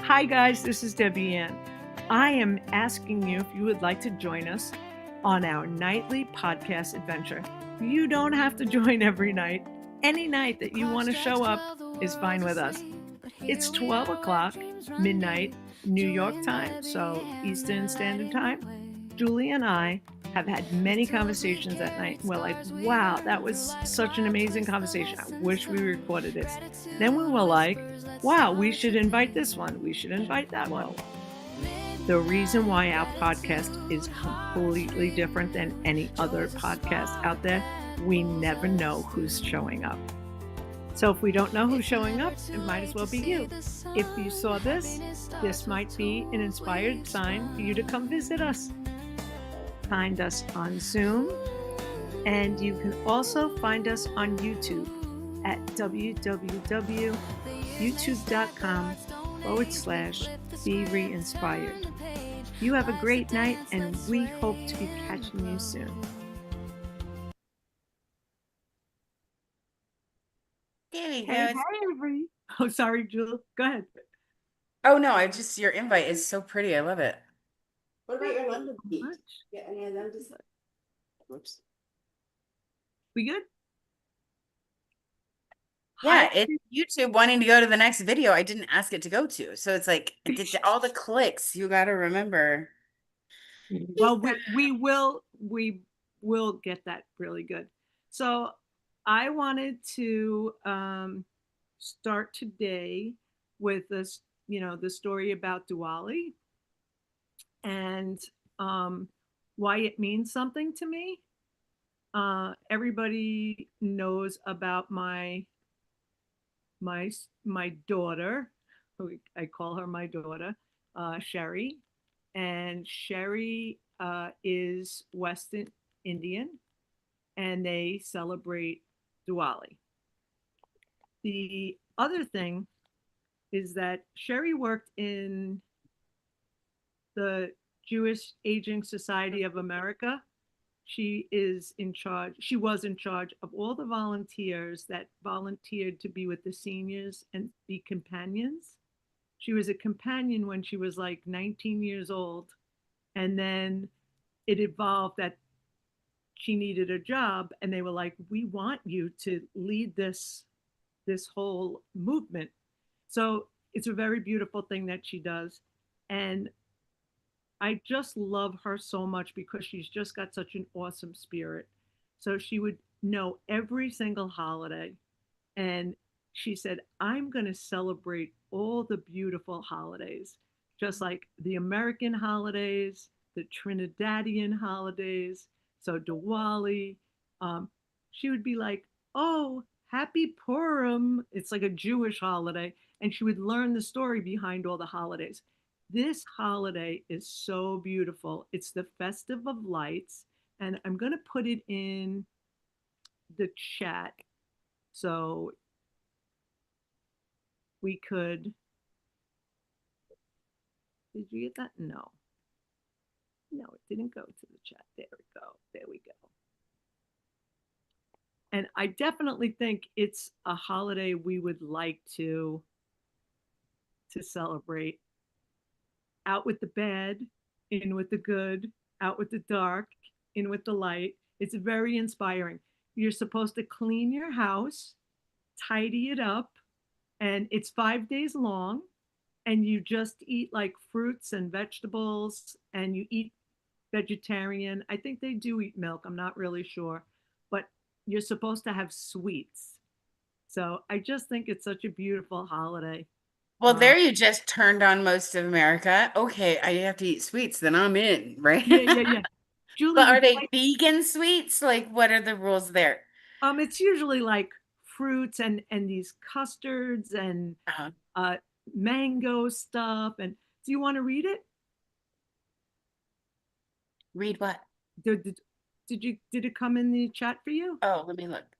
Hi, guys, this is Debbie Ann. I am asking you if you would like to join us on our nightly podcast adventure. You don't have to join every night. Any night that you want to show up is fine with us. It's 12 o'clock, midnight, New York time, so Eastern Standard Time. Julie and I have had many conversations that night. We're like, wow, that was such an amazing conversation. I wish we recorded this. Then we were like, wow, we should invite this one. We should invite that one. The reason why our podcast is completely different than any other podcast out there, we never know who's showing up. So if we don't know who's showing up, it might as well be you. If you saw this might be an inspired sign for you to come visit us. Find us on Zoom, and you can also find us on YouTube at www.youtube.com/Be ReInspired. You have a great night, and we hope to be catching you soon. There we go. Hey, everybody. Oh, sorry, Jewel. Go ahead. Oh no, your invite is so pretty. I love it. What about your London so feet? much. Yeah, any of them just whoops. We good? Yeah, it's YouTube wanting to go to the next video I didn't ask it to go to. So it's like all the clicks. You got to remember. Well, we will get that really good. So I wanted to start today with this, the story about Diwali and why it means something to me. Everybody knows about my daughter. I call her my daughter, Sherry, and Sherry is West Indian, and they celebrate Diwali. The other thing is that Sherry worked in the Jewish Aging Society of America. She was in charge of all the volunteers that volunteered to be with the seniors and be companions. She was a companion when she was like 19 years old. And then it evolved that she needed a job, and they were like, we want you to lead this whole movement. So it's a very beautiful thing that she does. And I just love her so much because she's just got such an awesome spirit. So she would know every single holiday. And she said, I'm going to celebrate all the beautiful holidays, just like the American holidays, the Trinidadian holidays. So Diwali, she would be like, oh, happy Purim. It's like a Jewish holiday. And she would learn the story behind all the holidays. This holiday is so beautiful. It's the Festive of Lights. And I'm going to put it in the chat so we could. Did you get that? No, it didn't go to the chat. There we go. And I definitely think it's a holiday we would like to celebrate. Out with the bad, in with the good, out with the dark, in with the light. It's very inspiring. You're supposed to clean your house, tidy it up, and it's 5 days long. And you just eat like fruits and vegetables, and you eat vegetarian. I think they do eat milk. I'm not really sure. But you're supposed to have sweets. So I just think it's such a beautiful holiday. Well, there you just turned on most of America. Okay, I have to eat sweets, then I'm in, right? Yeah. Julie, but are they vegan sweets? Like, what are the rules there? It's usually like fruits and these custards and mango stuff. And do you want to read it? Read what? Did it come in the chat for you? Oh, let me look.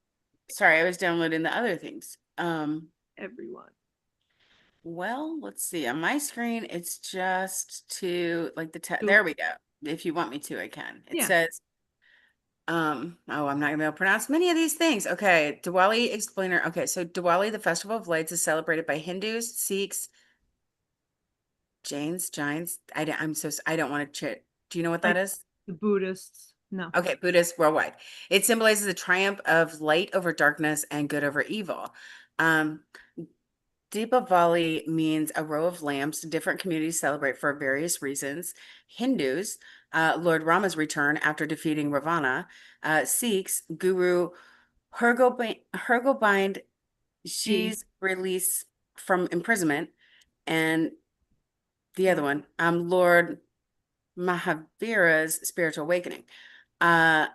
Sorry, I was downloading the other things. Everyone. Well, let's see. On my screen, it's just to like there we go. If you want me to, I can. It says, I'm not gonna be able to pronounce many of these things. Okay, Diwali explainer. Okay, so Diwali, the Festival of Lights, is celebrated by Hindus, Sikhs, Giants. I don't want to do you know what that Like is? the Buddhists. No. Okay, Buddhist worldwide. It symbolizes the triumph of light over darkness and good over evil. Um, Deepavali means a row of lamps different communities celebrate for various reasons. Hindus, Lord Rama's return after defeating Ravana. Sikhs, Guru Hargobind Gee. Ji's release from imprisonment. And the Yeah. other one, Lord Mahavira's spiritual awakening. Uh,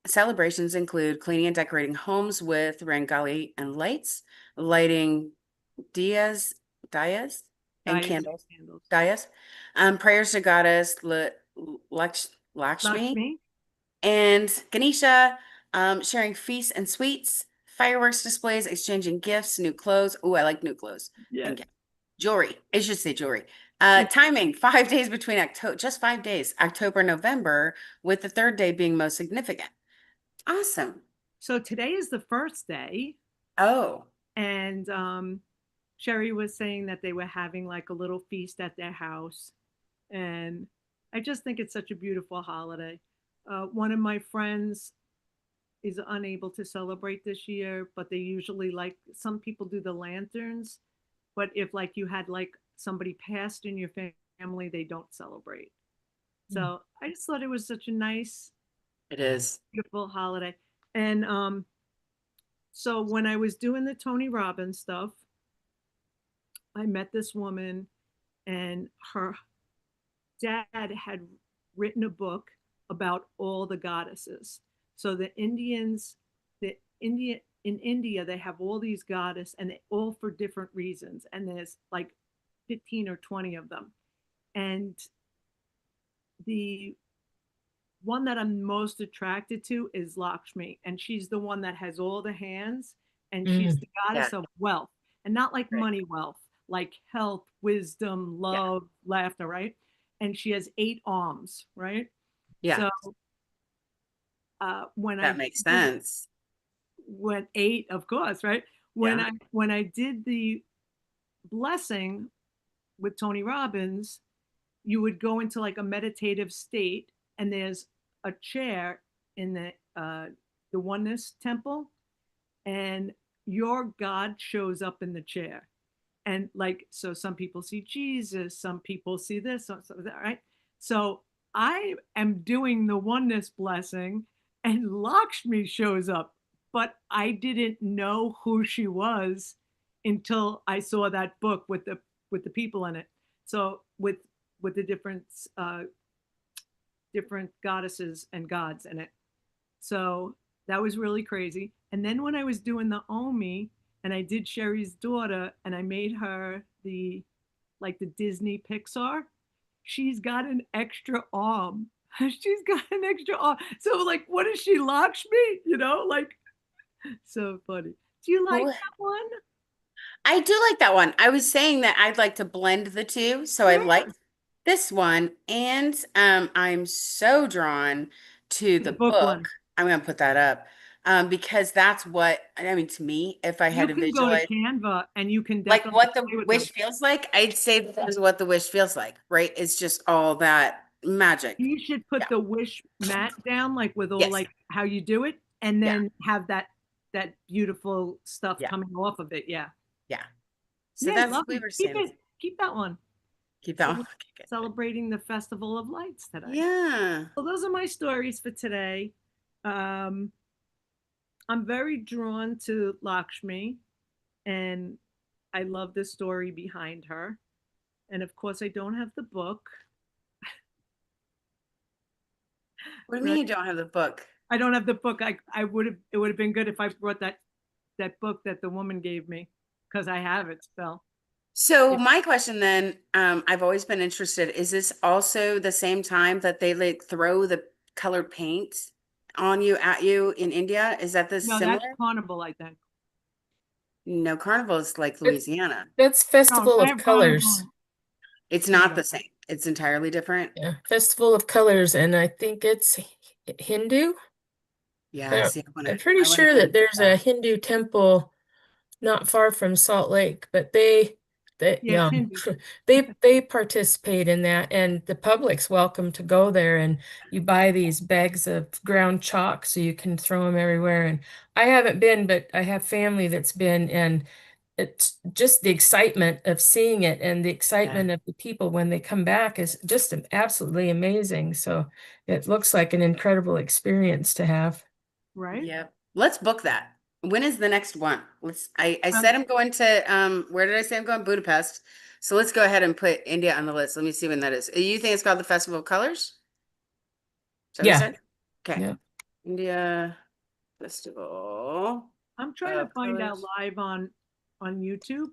Celebrations include cleaning and decorating homes with rangali and lights, lighting diyas and Diets and candles, candles. diyas, prayers to goddess Lakshmi Lakshmi. and Ganesha, sharing feasts and sweets, fireworks displays, exchanging gifts, new clothes. Oh, I like new clothes Yes. and jewelry. I should say jewelry. Yeah. Timing, 5 days between just 5 days, October, November, with the third day being most significant. Awesome. So today is the first day. Oh, And Sherry was saying that they were having like a little feast at their house. And I just think it's such a beautiful holiday. One of my friends is unable to celebrate this year, but they usually like some people do the lanterns. But if like you had like somebody passed in your family, they don't celebrate. So I just thought it was such a nice, it is. beautiful holiday. And so when I was doing the Tony Robbins stuff, I met this woman, and her dad had written a book about all the goddesses. So the Indians, in India, they have all these goddesses, and they all for different reasons. And there's like 15 or 20 of them. And the one that I'm most attracted to is Lakshmi, and she's the one that has all the hands, and she's the goddess Yeah. of wealth, and not like Right. money wealth, like health, wisdom, love, laughter, right? And she has 8 arms, right? Yeah, So when that makes sense. when 8, of course, right? Yeah. When I did the blessing with Tony Robbins, you would go into like a meditative state, and there's a chair in the oneness temple, and your God shows up in the chair. And like, so some people see Jesus, some people see this, so that, right? So I am doing the oneness blessing, and Lakshmi shows up, but I didn't know who she was until I saw that book with the people in it. So with the different goddesses and gods in it. So that was really crazy. And then when I was doing the Omi, and I did Sherry's daughter, and I made her the Disney Pixar, she's got an extra arm. She's got an extra arm. So like, what is she, Lakshmi? Like, so funny. Do you like Cool. that one? I do like that one. I was saying that I'd like to blend the two. So I Yeah. like this one. And I'm so drawn to The the book book. one. I'm going to put that up because that's what, I mean, to me, if I had You to can go to visualize Canva and you can like definitely what the play with them. wish feels like, I'd say this is what the wish feels like, right? It's just all that magic. You should put Yeah. the wish mat down, like with all Yes. like how you do it, and Yeah. then have that beautiful stuff Yeah. coming off of it. Yeah. Yeah. So Yeah, that's love we it. were Keep saying. it. Keep that one. Keep that one. Okay, good. Celebrating the Festival of Lights today. Yeah. Well, those are my stories for today. I'm very drawn to Lakshmi, and I love the story behind her. And of course, I don't have the book. What do you mean you don't have the book? I don't have the book. I would have. It would have been good if I brought that book that the woman gave me, because I have it still. So my question then, I've always been interested, is this also the same time that they like throw the colored paint on you at you in India? Is that this No, similar? that's Carnival, I think. No, Carnival is like Louisiana. That's No, Festival I of have Carnival. Colors. It's There you not go. the same. It's entirely different. Yeah, Festival of Colors, and I think it's Hindu. Yeah, see, I'm pretty sure that there's a Hindu temple not far from Salt Lake, but they They, Yeah, it can be. they participate in that, and the public's welcome to go there. And you buy these bags of ground chalk so you can throw them everywhere. And I haven't been, but I have family that's been, and it's just the excitement of seeing it and the excitement of the people when they come back is just absolutely amazing. So it looks like an incredible experience to have. Right? Yep. Let's book that. When is the next one? I said I'm going to where did I say I'm going? Budapest. So let's go ahead and put India on the list. Let me see when that is. You think it's called the Festival of Colors? Is that what you Yeah. said? Okay. Yeah. India Festival I'm trying to of find out Colors. live on YouTube.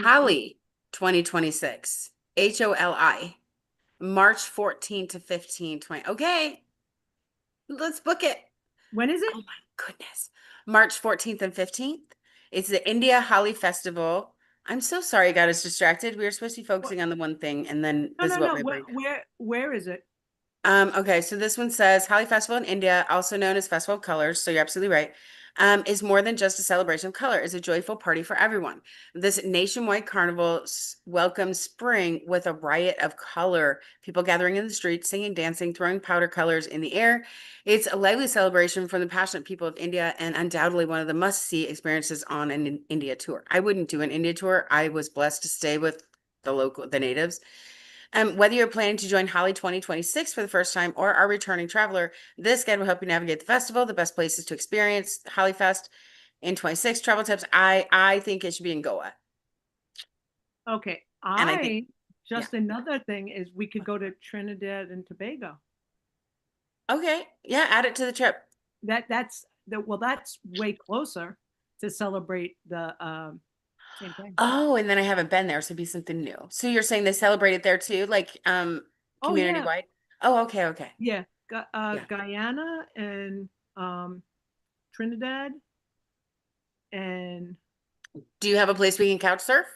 Holi 2026. HOLI. March 14 to 15, 20. Okay. Let's book it. When is it? Oh my goodness. March 14th and 15th. It's the India Holi Festival. I'm so sorry I got us distracted. We were supposed to be focusing on the one thing, and then No, this is no, what no. my brain. Where is it? Okay, so this one says Holi Festival in India, also known as Festival of Colors, so you're absolutely right, is more than just a celebration of color. It's a joyful party for everyone. This nationwide carnival welcomes spring with a riot of color, people gathering in the streets, singing, dancing, throwing powder colors in the air. It's a lively celebration from the passionate people of India and undoubtedly one of the must-see experiences on an India tour. I wouldn't do an India tour. I was blessed to stay with the natives. Whether you're planning to join Holi 2026 for the first time or are returning traveler, this guide will help you navigate the festival, the best places to experience Holi Fest in 26 travel tips. I think it should be in Goa. Okay. And I think, Just another thing is we could go to Trinidad and Tobago. okay, yeah, add it to the trip. That's way closer to celebrate the same thing. Oh, and then I haven't been there, so it'd be something new. So you're saying they celebrate it there too, like Oh community yeah, wide? Oh, okay, okay. yeah. Yeah. Guyana and Trinidad and Do you have a place we can couch surf?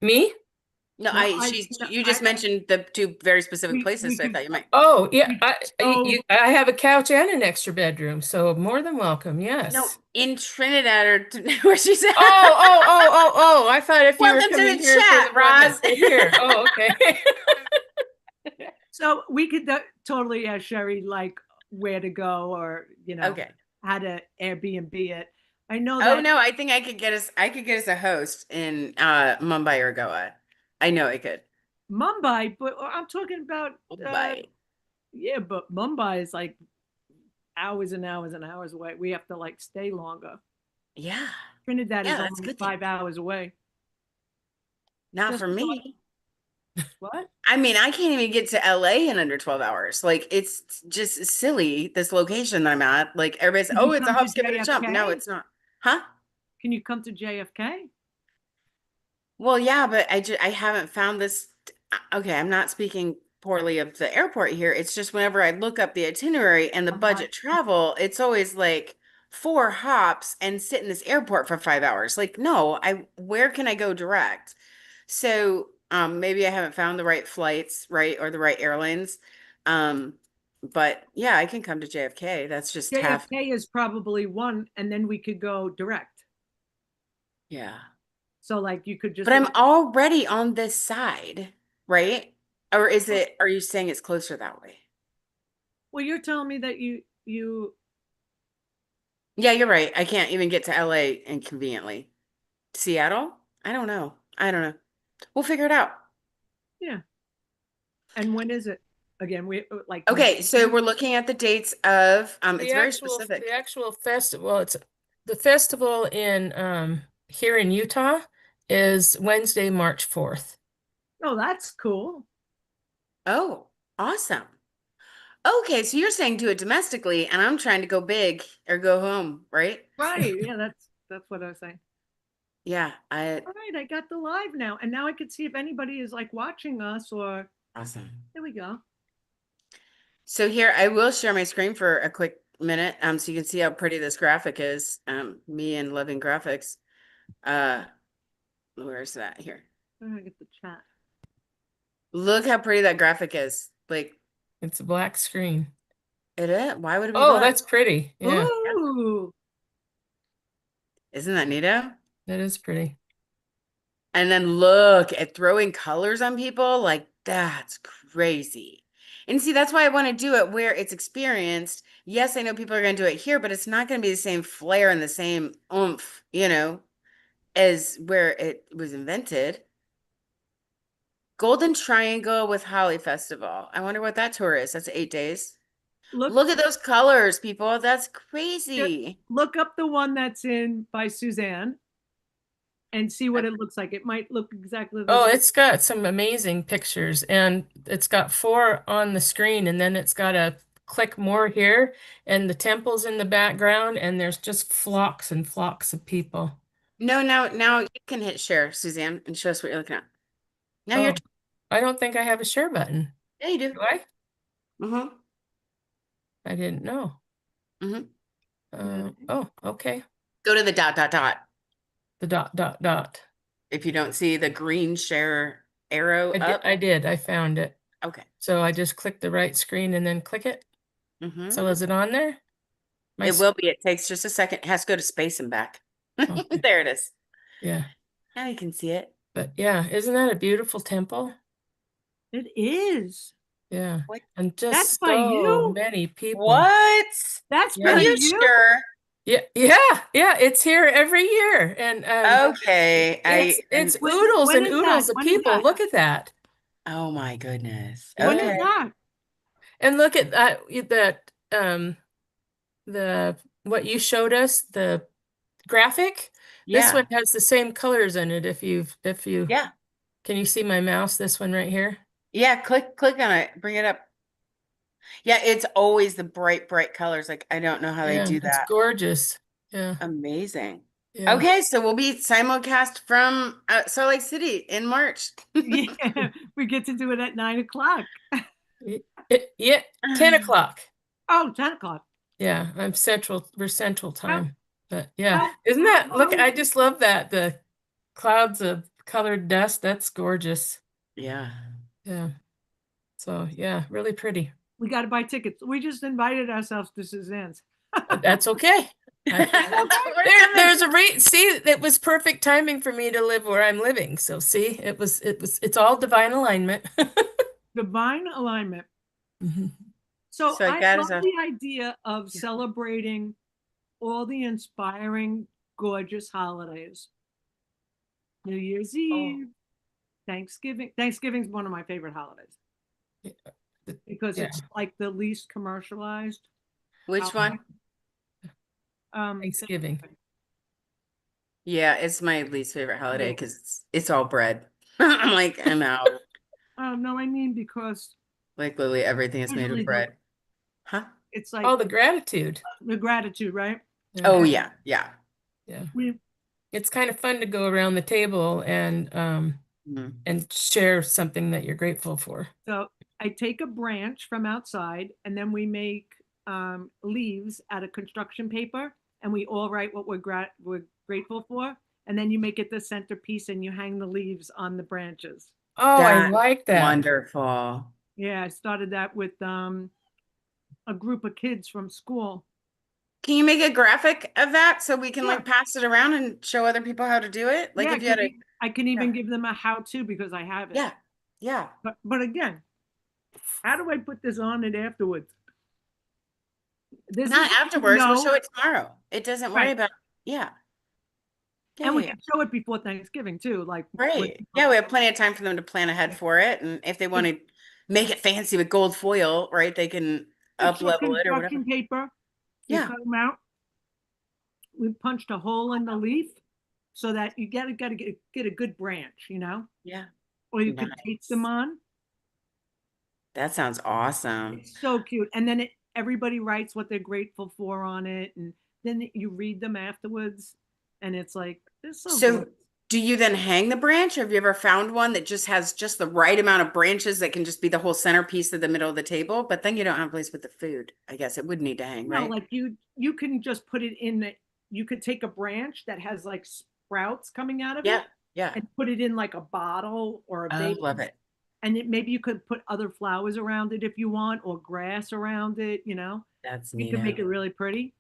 Me? No, no, you just mentioned the two very specific places, we so I could thought you might. Oh, yeah. we go I have a couch and an extra bedroom, so more than welcome. No, Yes. in Trinidad or where she's at. Oh, I thought if you were Welcome to coming the here for chat, the one Roz. that's right here. Oh, okay. So we could totally ask Sherry like where to go or Okay. how to Airbnb it. I know Oh that no, I think I could get us a host in Mumbai or Goa. I know I could. Mumbai, but I'm talking about Mumbai. yeah, but Mumbai is like hours and hours and hours away. We have to like stay longer. Yeah. Trinidad Yeah, is that's only good. 5 hours away. Not Just for me. what? I mean, I can't even get to LA in under 12 hours. Like it's just silly, this location that I'm at. Like everybody's, Can oh, you it's a come to hop, skip, and a jump. No, JFK? it's not. Huh? Can you come to JFK? Well, yeah, but I haven't found this. Okay, I'm not speaking poorly of the airport here. It's just whenever I look up the itinerary and the Uh-huh. budget travel, it's always like 4 hops and sit in this airport for 5 hours. Like, no, where can I go direct? So, maybe I haven't found the right flights, right, or the right airlines. Um, but yeah, I can come to JFK. That's just half. JFK is probably one, and then we could go direct. Yeah. So like you could just But I'm already on this side, right? Or are you saying it's closer that way? well, you're telling me that you Yeah, you're right. I can't even get to LA inconveniently. Seattle? I don't know. I don't know. We'll figure it out. yeah. And when is it? Again, we like Okay, next so weekend? we're looking at the dates of it's The very the specific. actual festival, it's the festival in here in Utah is Wednesday, March 4th. Oh, that's cool. Oh, awesome. Okay, so you're saying do it domestically, and I'm trying to go big or go home, right? Right. Yeah, that's what I was saying. Yeah, All right, I got the live now, and now I can see if anybody is like watching us or awesome. there we go. So here, I will share my screen for a quick minute, so you can see how pretty this graphic is. Me and loving graphics. Where's that here? I'm gonna get the chat. Look how pretty that graphic is. Like, It's a black screen. It is. Why would it be Oh, black? that's pretty. Yeah, Ooh. Isn't that neato? that is pretty. And then look at throwing colors on people. Like, that's crazy. And see, that's why I want to do it where it's experienced. Yes, I know people are going to do it here, but it's not going to be the same flair and the same oomph, as where it was invented. Golden Triangle with Holly Festival. I wonder what that tour is. That's 8 days. Look at those colors, people. That's crazy. Look up the one that's in by Suzanne and see what it looks like. It might look exactly the Oh, same. it's got some amazing pictures, and it's got 4 on the screen, and then it's got a click more here, and the temple's in the background, and there's just flocks and flocks of people. No, now you can hit share, Suzanne, and show us what you're looking at. Now Oh, you're I don't think I have a share button. yeah, you do. Do I? Mm-hmm. I didn't know. Mm-hmm. Oh, okay. Go to the dot. The dot. If you don't see the green share arrow up. I did. I found it. Okay. So I just click the right screen and then click it. Mm-hmm. So is it on there? It will be. It takes just a second. It has to go to space and back. Okay. There it is. Yeah. Now you can see it. But yeah, isn't that a beautiful temple? It is. Yeah. What? And That's just by so you? many people. What? That's Yeah. Are by you you. sure? Yeah, it's here every year. And Okay. it's When- oodles when and is oodles that? of When is people. that? Look at that. Oh my goodness. When Okay. is that? And look at that the what you showed us, the graphic. This Yeah. one has the same colors in it. If you Yeah. can you see my mouse? This one right here. Yeah. Click on it. Bring it up. Yeah, it's always the bright colors. Like, I don't know how they do It's that. gorgeous. Yeah. Amazing. Yeah. Okay, so we'll be simulcast from Salt Lake City in March. Yeah, we get to do it at 9:00. Yeah, 10 o'clock. Oh, 10:00. Yeah, we're central time. But yeah, how- isn't that, look, how- I just love that. The clouds of colored dust, that's gorgeous. Yeah. Yeah. So yeah, really pretty. We got to buy tickets. We just invited ourselves to Suzanne's. But that's okay. There's see, it was perfect timing for me to live where I'm living. So see, it's all divine alignment. Divine alignment. Mhm. So So I that love is a- the idea of celebrating all the inspiring, gorgeous holidays. New Year's Eve, Thanksgiving. Thanksgiving's one of my favorite holidays because Yeah. it's like the least commercialized. Which one? Thanksgiving. Yeah, it's my least favorite holiday because it's all bread. I'm like, I'm out. No, I mean because Like literally everything is made Usually of the- bread. Huh? it's like Oh, the gratitude. the gratitude, right? Yeah. Oh yeah, yeah. Yeah. We It's kind of fun to go around the table Mhm. and share something that you're grateful for. So I take a branch from outside and then we make leaves out of construction paper and we all write what we're grateful for. And then you make it the centerpiece and you hang the leaves on the branches. Oh, I That's like that. Wonderful. Yeah, I started that with a group of kids from school. Can you make a graphic of that so we can Yeah. like pass it around and show other people how to do it? Like Yeah, if you had a I can even Yeah. give them a how-to because I have it. yeah, yeah. But again, how do I put this on it afterwards? This Not is- afterwards. We'll no, show it tomorrow. It doesn't worry Right. about yeah. and we Yeah. can show it before Thanksgiving too. Like when Right. people- Yeah, we have plenty of time for them to plan ahead for it. And if they want to make it fancy with gold foil, right, they can up It's a level it or whatever. construction paper. You Yeah. cut them out. We punched a hole in the leaf so that you gotta get a good branch, Yeah. or you could tape them Nice. on. That sounds awesome. It's so cute. And then everybody writes what they're grateful for on it, and then you read them afterwards, and it's like it's so So good. do you then hang the branch, or have you ever found one that just has just the right amount of branches that can just be the whole centerpiece of the middle of the table? But then you don't have a place with the food. I guess it would need to hang, No, right? like you can just put it in the. You could take a branch that has like sprouts coming out of Yeah, it yeah. and put it in like a bottle or a I vase. love it. And maybe you could put other flowers around it if you want, or grass around it, That's You neat. could make it really pretty.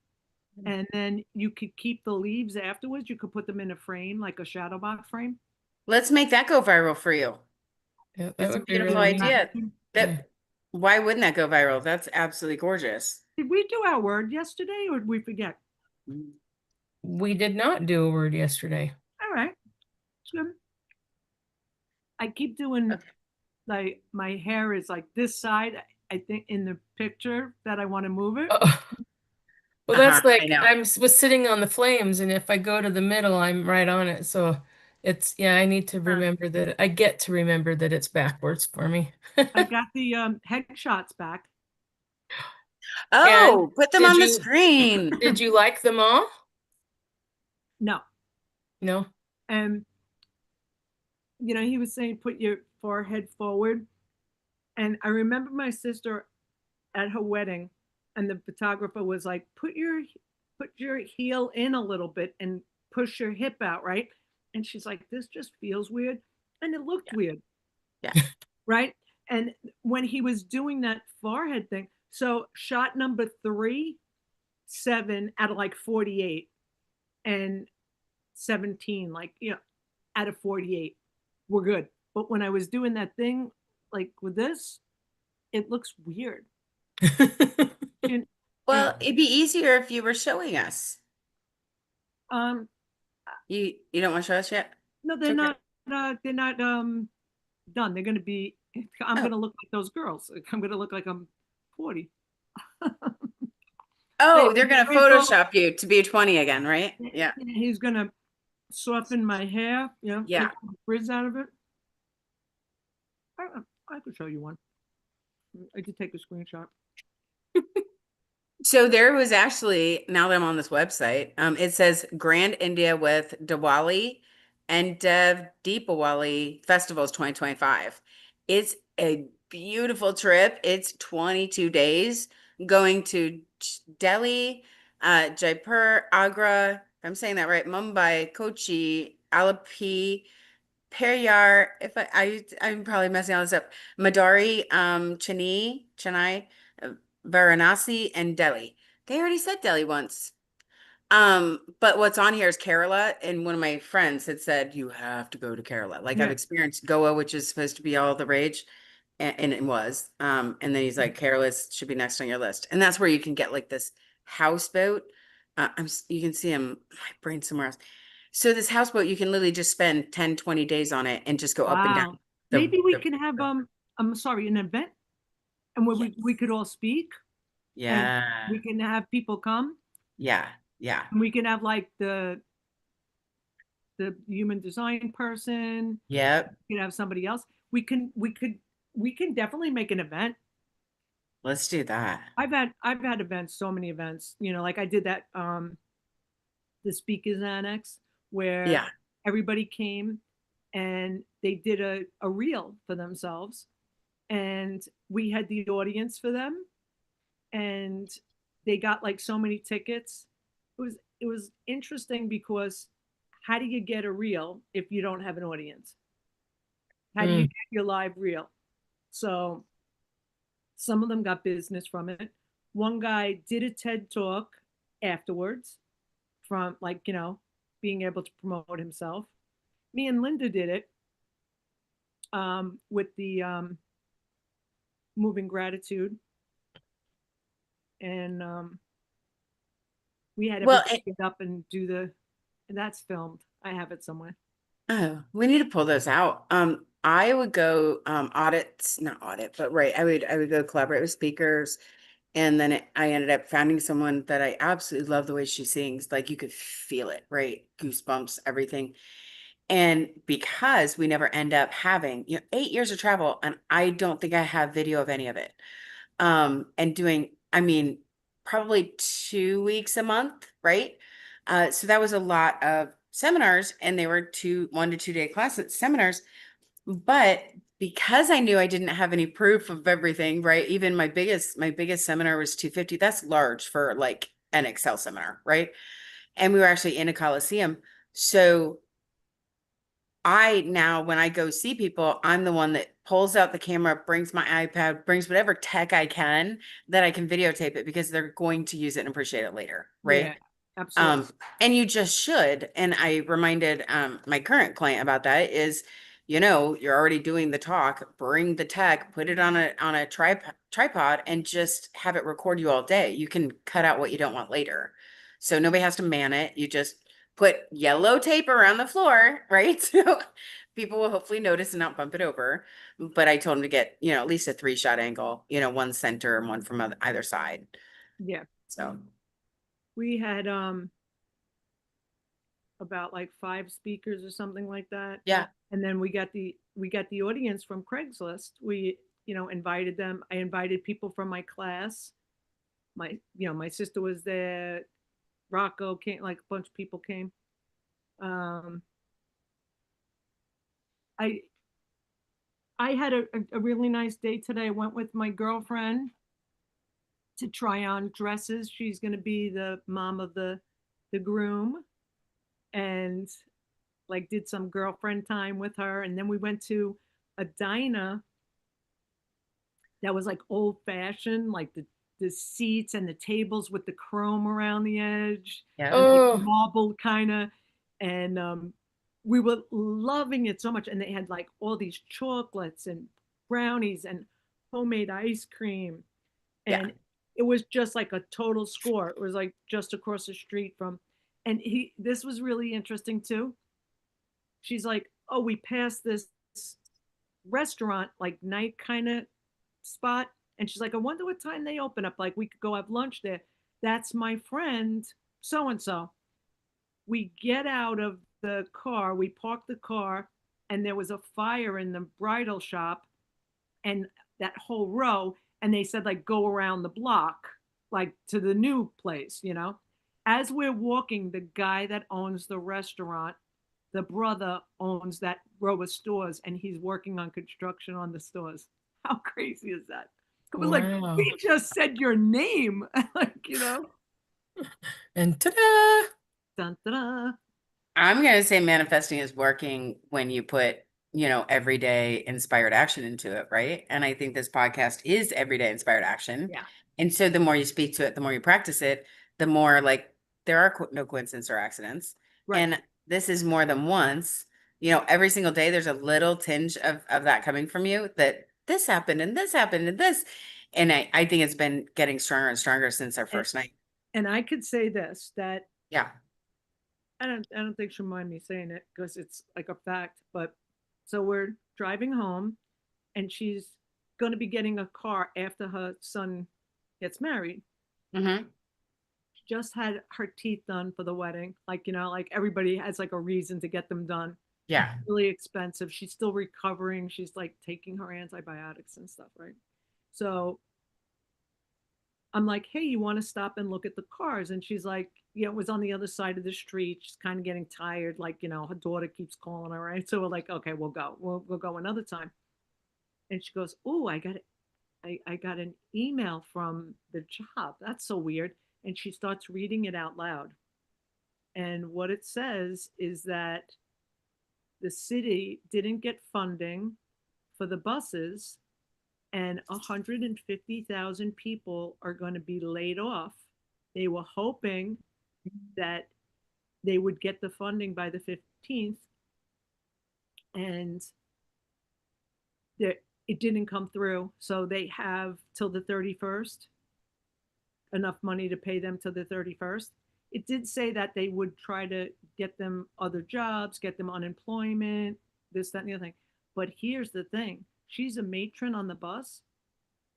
And then you could keep the leaves afterwards. You could put them in a frame, like a shadow box frame. Let's make that go viral for you. Yeah, that It's a would be beautiful really neat. idea. Yeah. That why wouldn't that go viral? That's absolutely gorgeous. Did we do our word yesterday or did we forget? We did not do a word yesterday. All right. It's good. I keep doing Okay. like my hair is like this side. I think in the picture that I want to move it. Oh. Well, that's I like know. was sitting on the flames, and if I go to the middle, I'm right on it. So it's I need to remember that I get to remember that it's backwards for me. I got the headshots back. And Oh, put them did on the you screen. did you like them all? No. No. And he was saying put your forehead forward. And I remember my sister at her wedding, and the photographer was like, put your heel in a little bit and push your hip out, right? And she's like, this just feels weird. And it looked weird. Yeah. Right. And when he was doing that forehead thing, so shot number 3, 7 out of like 48, and 17, like, out of 48, we're good. But when I was doing that thing, like with this, it looks weird. And, Well, it'd be easier if you were showing us. um, You don't want to show us yet? no, It's they're okay. not. They're not done. They're gonna be. I'm Oh. gonna look like those girls. I'm gonna look like I'm 40. Oh, Hey, they're gonna Rachel, Photoshop you to be 20 again, right? Yeah. He's gonna soften my hair. Yeah. take the frizz out of it. I could show you one. I did take a screenshot. So there was actually, now that I'm on this website, it says Grand India with Diwali and Dev Deepawali Festivals 2025. It's a beautiful trip. It's 22 days going to Delhi, Jaipur, Agra, if I'm saying that right, Mumbai, Kochi, Alleppey, Periyar, if I'm probably messing all this up, Madari, Chennai, Varanasi, and Delhi. They already said Delhi once. But what's on here is Kerala, and one of my friends had said you have to go to Kerala. Like I've experienced Goa, which is supposed to be all the rage, and it was. And then he's like, Kerala should be next on your list, and that's where you can get like this houseboat. You can see him, my brain somewhere else. So this houseboat, you can literally just spend 10, 20 days on it and just go up and down. Wow. Maybe we can have I'm sorry, an event, and where we could all speak. Yeah. And we can have people come. Yeah. Yeah. And we can have like the human design person. Yep. We can have somebody else. We can definitely make an event. Let's do that. I've had events, so many events, like I did that the speakers annex where everybody came and they did a reel for themselves, and we had the audience for them, and they got like so many tickets. It was interesting because how do you get a reel if you don't have an audience? How do you get your live reel? So some of them got business from it. One guy did a TED talk afterwards from like, being able to promote himself. Me and Linda did it with the moving gratitude. And we had everybody get up and do and that's filmed. I have it somewhere. Oh, we need to pull those out. I would go not audit, but right. I would go collaborate with speakers. And then I ended up finding someone that I absolutely love the way she sings. Like you could feel it, right? Goosebumps, everything. And because we never end up having, 8 years of travel, and I don't think I have video of any of it. And doing, probably 2 weeks a month, right? So that was a lot of seminars, and they were 1 to 2 day classes, seminars. But because I knew I didn't have any proof of everything, right? Even my biggest seminar was 250. That's large for like an Excel seminar, right? And we were actually in a Coliseum. So now when I go see people, I'm the one that pulls out the camera, brings my iPad, brings whatever tech I can that I can videotape it because they're going to use it and appreciate it later, right? Yeah, absolutely. And you just should. And I reminded my current client about that is, you're already doing the talk, bring the tech, put it on a tripod and just have it record you all day. You can cut out what you don't want later. So nobody has to man it. You just put yellow tape around the floor, right? So people will hopefully notice and not bump it over. But I told him to get, at least a 3-shot angle, one center and one from either side. Yeah. So We had about like 5 speakers or something like that. yeah. And then we got the audience from Craigslist. We, invited them. I invited people from my class. My sister was there. Rocco came, like a bunch of people came. I had a really nice day today. I went with my girlfriend to try on dresses. She's going to be the mom of the groom, and like did some girlfriend time with her. And then we went to a diner that was like old fashioned, like the seats and the tables with the chrome around the edge, Yeah. and like Oh, marble kind of. And we were loving it so much. And they had like all these chocolates and brownies and homemade ice cream. And Yeah. it was just like a total score. It was like just across the street from, and this was really interesting too. She's like, oh, we passed this restaurant, like night kind of spot. And she's like, I wonder what time they open up. Like we could go have lunch there. That's my friend, so and so. We get out of the car, we park the car, and there was a fire in the bridal shop and that whole row. And they said, like, go around the block, like to the new place, As we're walking, the guy that owns the restaurant, the brother owns that row of stores, and he's working on construction on the stores. How crazy is that? We're like, wow. we just said your name, like, And ta-da! dun, dun, dun. I'm going to say manifesting is working when you put, everyday inspired action into it, right? And I think this podcast is everyday inspired action. Yeah. And so the more you speak to it, the more you practice it, the more like there are no coincidences or accidents. Right. And this is more than once, every single day there's a little tinge of that coming from you that this happened and this happened and this. And I think it's been getting stronger and stronger since our first night. And I could say this, that Yeah. I don't think she'll mind me saying it because it's like a fact. But so we're driving home, and she's going to be getting a car after her son gets married. Mm-hmm. She just had her teeth done for the wedding. Like, like everybody has like a reason to get them done. Yeah. Really expensive. She's still recovering. She's like taking her antibiotics and stuff, right? So I'm like, hey, you want to stop and look at the cars? And she's like, it was on the other side of the street. She's kind of getting tired. Like, her daughter keeps calling her, right? So we're like, okay, we'll go. We'll go another time. And she goes, oh, I got an email from the job. That's so weird. And she starts reading it out loud. And what it says is that the city didn't get funding for the buses, and 150,000 people are going to be laid off. They were hoping that they would get the funding by the 15th, and it didn't come through. So they have till the 31st, enough money to pay them till the 31st. It did say that they would try to get them other jobs, get them unemployment, this, that, and the other thing. But here's the thing. She's a matron on the bus,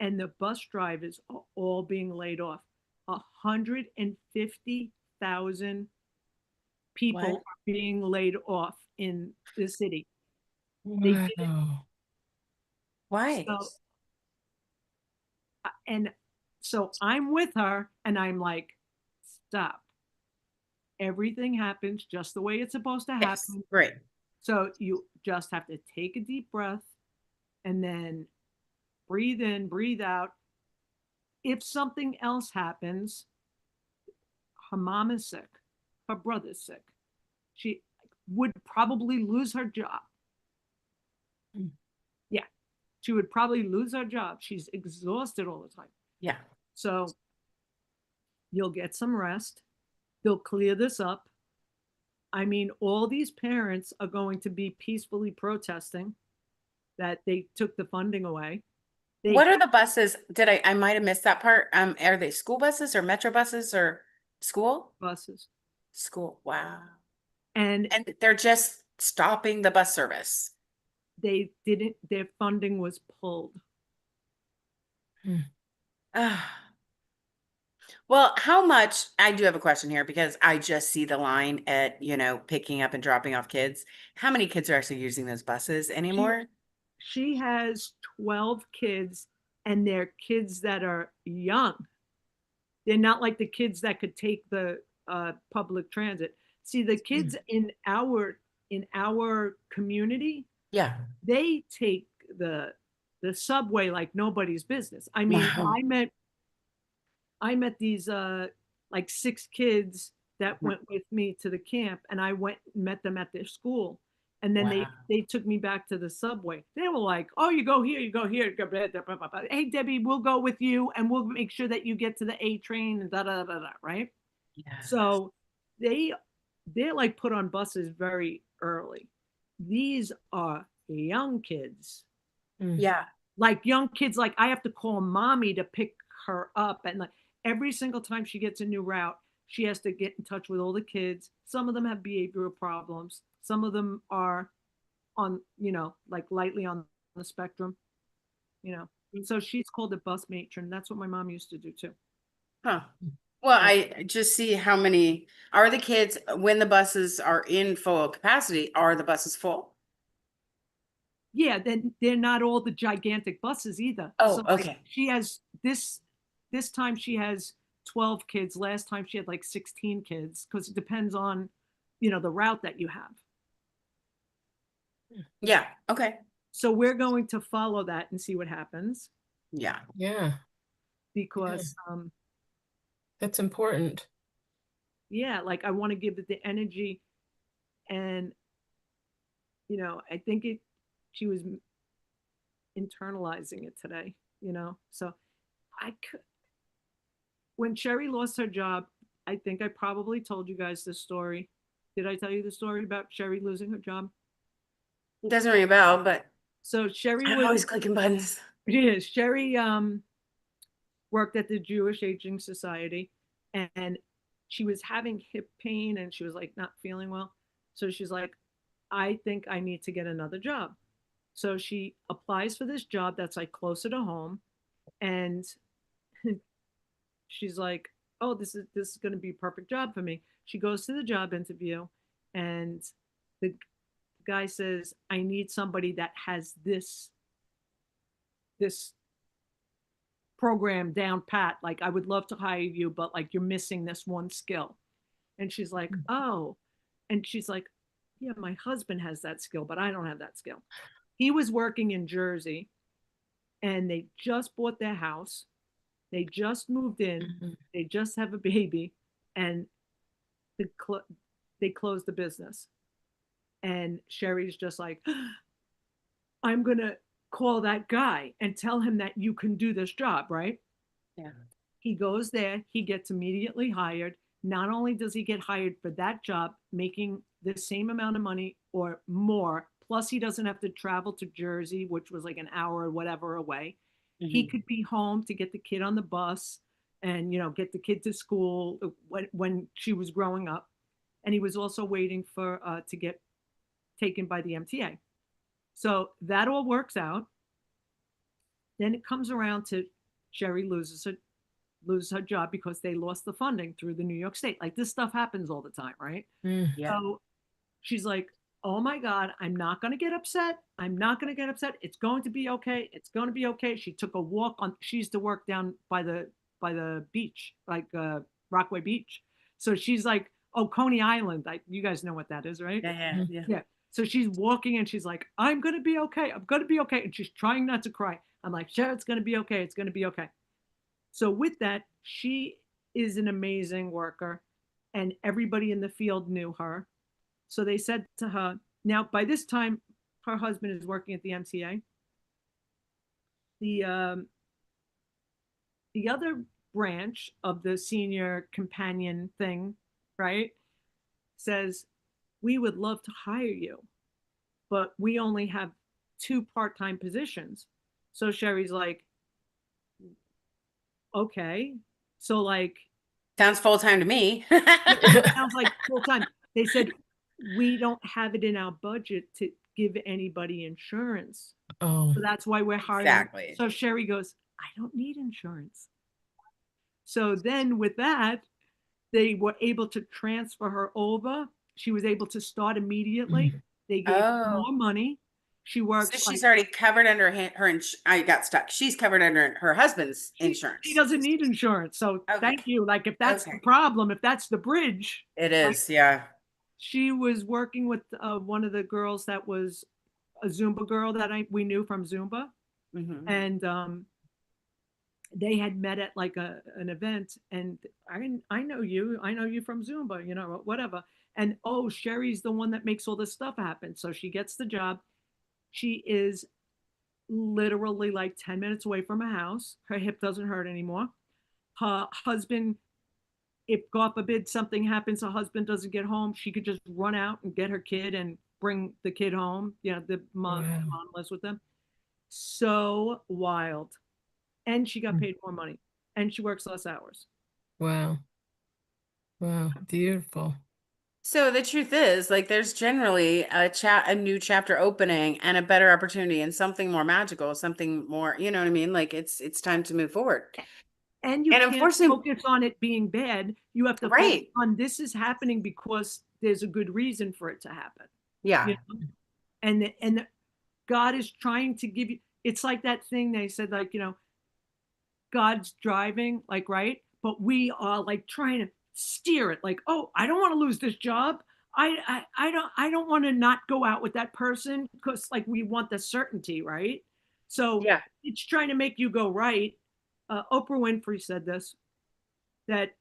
and the bus drivers are all being laid off. 150,000 people What? are being laid off in the city. They did it. Wow. Why? So I'm with her, and I'm like, stop. Everything happens just the way it's supposed to happen. Yes. Right. So you just have to take a deep breath and then breathe in, breathe out. If something else happens, her mom is sick, her brother's sick, she would probably lose her job. Yeah. She would probably lose her job. She's exhausted all the time. Yeah. So you'll get some rest. They'll clear this up. I mean, all these parents are going to be peacefully protesting that they took the funding away. What are the buses? I might have missed that part. Are they school buses or metro buses or school? buses? School. Wow. And And they're just stopping the bus service. they didn't, their funding was pulled. Ah. Well, how much? I do have a question here because I just see the line at, picking up and dropping off kids. How many kids are actually using those buses anymore? She has 12 kids, and they're kids that are young. They're not like the kids that could take the public transit. See, the kids in our community, Yeah. they take the subway like nobody's business. I mean, Wow. I met these like 6 kids that went with me to the camp, and I went and met them at their school. And then Wow. they took me back to the subway. They were like, "Oh, you go here, you go here. Hey, Debbie, we'll go with you, and we'll make sure that you get to the A train and da da da da." Right? Yes. So they're like put on buses very early. These are young kids, Yeah. like young kids. Like I have to call mommy to pick her up, and like every single time she gets a new route, she has to get in touch with all the kids. Some of them have behavioral problems. Some of them are on, like lightly on the spectrum, So she's called a bus matron. That's what my mom used to do too. Huh. Well, I just see how many are the kids when the buses are in full capacity. Are the buses full? Yeah, then they're not all the gigantic buses either. Oh, So like, okay. she has this time she has 12 kids. Last time she had like 16 kids because it depends on, the route that you have. Yeah. Okay. So we're going to follow that and see what happens Yeah. Yeah, because that's important. yeah, like I want to give it the energy, and I think she was internalizing it today, so I could, when Sherry lost her job, I think I probably told you guys this story. Did I tell you the story about Sherry losing her job? It doesn't ring a bell, but So Sherry I'm was always clicking buttons. yeah, Sherry worked at the Jewish Aging Society, and she was having hip pain and she was like not feeling well. So she's like, I think I need to get another job. So she applies for this job that's like closer to home, and she's like, oh, this is going to be a perfect job for me. She goes to the job interview, and the guy says, I need somebody that has this program down pat. Like, I would love to hire you, but like you're missing this one skill. And she's like, oh. And she's like, yeah, my husband has that skill, but I don't have that skill. He was working in Jersey, and they just bought their house. They just moved in. They just have a baby, and they closed the business. And Sherry's just like, I'm going to call that guy and tell him that you can do this job, right? Yeah. He goes there. He gets immediately hired. Not only does he get hired for that job, making the same amount of money or more, plus he doesn't have to travel to Jersey, which was like an hour or whatever away. He could be home to get the kid on the bus and, get the kid to school when she was growing up. And he was also waiting for to get taken by the MTA. So that all works out. Then it comes around to Sherry loses her job because they lost the funding through the New York State. Like this stuff happens all the time, right? Yeah. So she's like, oh my God, I'm not going to get upset. I'm not going to get upset. It's going to be okay. It's going to be okay. She took a walk she used to work down by the beach, like Rockaway Beach. So she's like, oh, Coney Island. You guys know what that is, right? Yeah. So she's walking and she's like, I'm going to be okay. I'm going to be okay. And she's trying not to cry. I'm like, sure, it's going to be okay. It's going to be okay. So with that, she is an amazing worker, and everybody in the field knew her. So they said to her, now by this time, her husband is working at the MTA. the the other branch of the senior companion thing, right, says, we would love to hire you, but we only have 2 part-time positions. So Sherry's like, okay. So like, Sounds full time to me. sounds like full-time. They said, we don't have it in our budget to give anybody insurance. Oh, So that's why we're hiring. Exactly. So Sherry goes, I don't need insurance. So then with that, they were able to transfer her over. She was able to start immediately. They gave her Oh. more money. She So works she's like, already covered under I got stuck. She's covered under her husband's insurance. she doesn't need insurance. So Okay. thank you. Like if that's the Okay. problem, if that's the bridge, It is, yeah. she was working with one of the girls that was a Zumba girl that we knew from Zumba. Mhm. And they had met at like an event, and I know you from Zumba, you know, whatever. And oh, Sherry's the one that makes all this stuff happen. So she gets the job. She is literally like 10 minutes away from her house. Her hip doesn't hurt anymore. Her husband, if God forbid something happens, her husband doesn't get home, she could just run out and get her kid and bring the kid home. You know, the mom lives with them. So wild. And she got paid more money, and she works less hours. Wow. Wow. Beautiful. So the truth is, like, there's generally a new chapter opening and a better opportunity and something more magical, something more, you know what I mean? Like it's time to move forward. And you And can't unfortunately- focus on it being bad. You have to focus Right. on this is happening because there's a good reason for it to happen. Yeah. You know? And God is trying to give you. It's like that thing they said, like, you know, God's driving, like, right, but we are like trying to steer it, like, oh, I don't want to lose this job. I don't want to not go out with that person, because like we want the certainty, right? So Yeah. it's trying to make you go right. Oprah Winfrey said this, that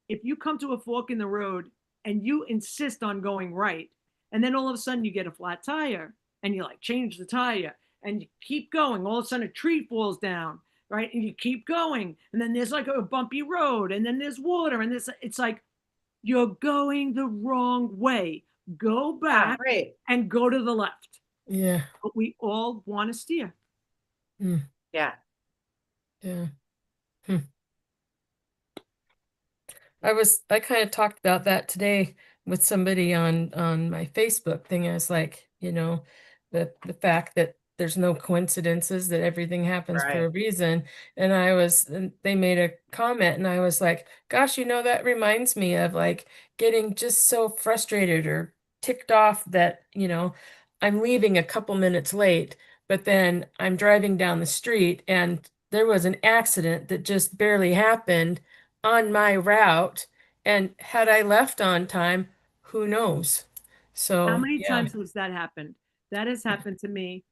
if you come to a fork in the road and you insist on going right, and then all of a sudden you get a flat tire and you like change the tire and you keep going, all of a sudden a tree falls down, right? And you keep going, and then there's like a bumpy road, and then there's water, and it's like you're going the wrong way. Go back Right. and go to the left. Yeah. But we all want to steer. Yeah. Yeah. I kind of talked about that today with somebody on my Facebook thing. I was like, you know, the fact that there's no coincidences, that everything happens for a Right. reason. And they made a comment, and I was like, gosh, you know, that reminds me of like getting just so frustrated or ticked off that, you know, I'm leaving a couple minutes late, but then I'm driving down the street and there was an accident that just barely happened on my route, and had I left on time, who knows? How So many yeah, times has that happened? That has happened to me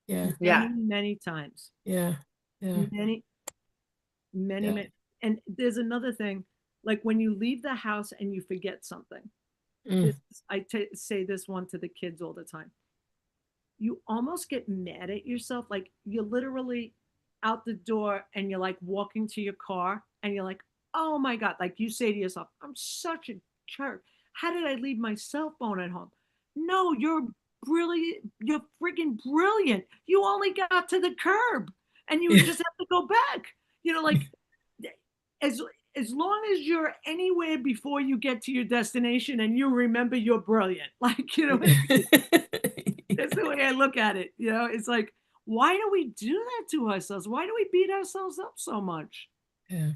yeah, Yeah. many times. yeah, yeah, Many, Yeah. many. And there's another thing, like when you leave the house and you forget something. Mm. Say this one to the kids all the time. You almost get mad at yourself. Like you're literally out the door and you're like walking to your car and you're like, oh my God. Like you say to yourself, I'm such a jerk. How did I leave my cell phone at home? No, you're brilliant. You're freaking brilliant. You only got to the curb and you just have to go back. You know, like as as long as you're anywhere before you get to your destination and you remember you're brilliant. Like, you know, that's the way I look at it. You know, it's like, why do we do that to ourselves? Why do we beat ourselves up so much? Yeah.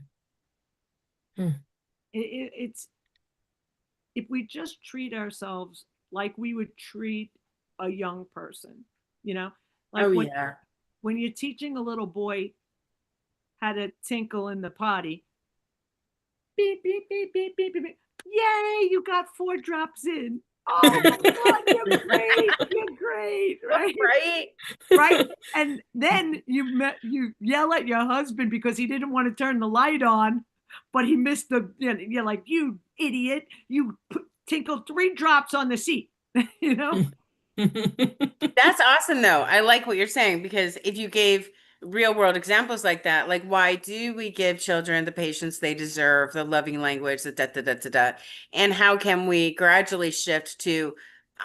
It's if we just treat ourselves like we would treat a young person, you know, like Oh yeah. when you're teaching a little boy how to tinkle in the potty, beep, beep, beep, beep, beep, beep, beep. Yay, you got 4 drops in. Oh my God, you're great, right? Right. Right. And then you yell at your husband because he didn't want to turn the light on, but he missed you're like, you idiot, you tinkled 3 drops on the seat, you know? That's awesome though. I like what you're saying, because if you gave real world examples like that. Like, why do we give children the patience they deserve, the loving language, the da da da da da? And how can we gradually shift to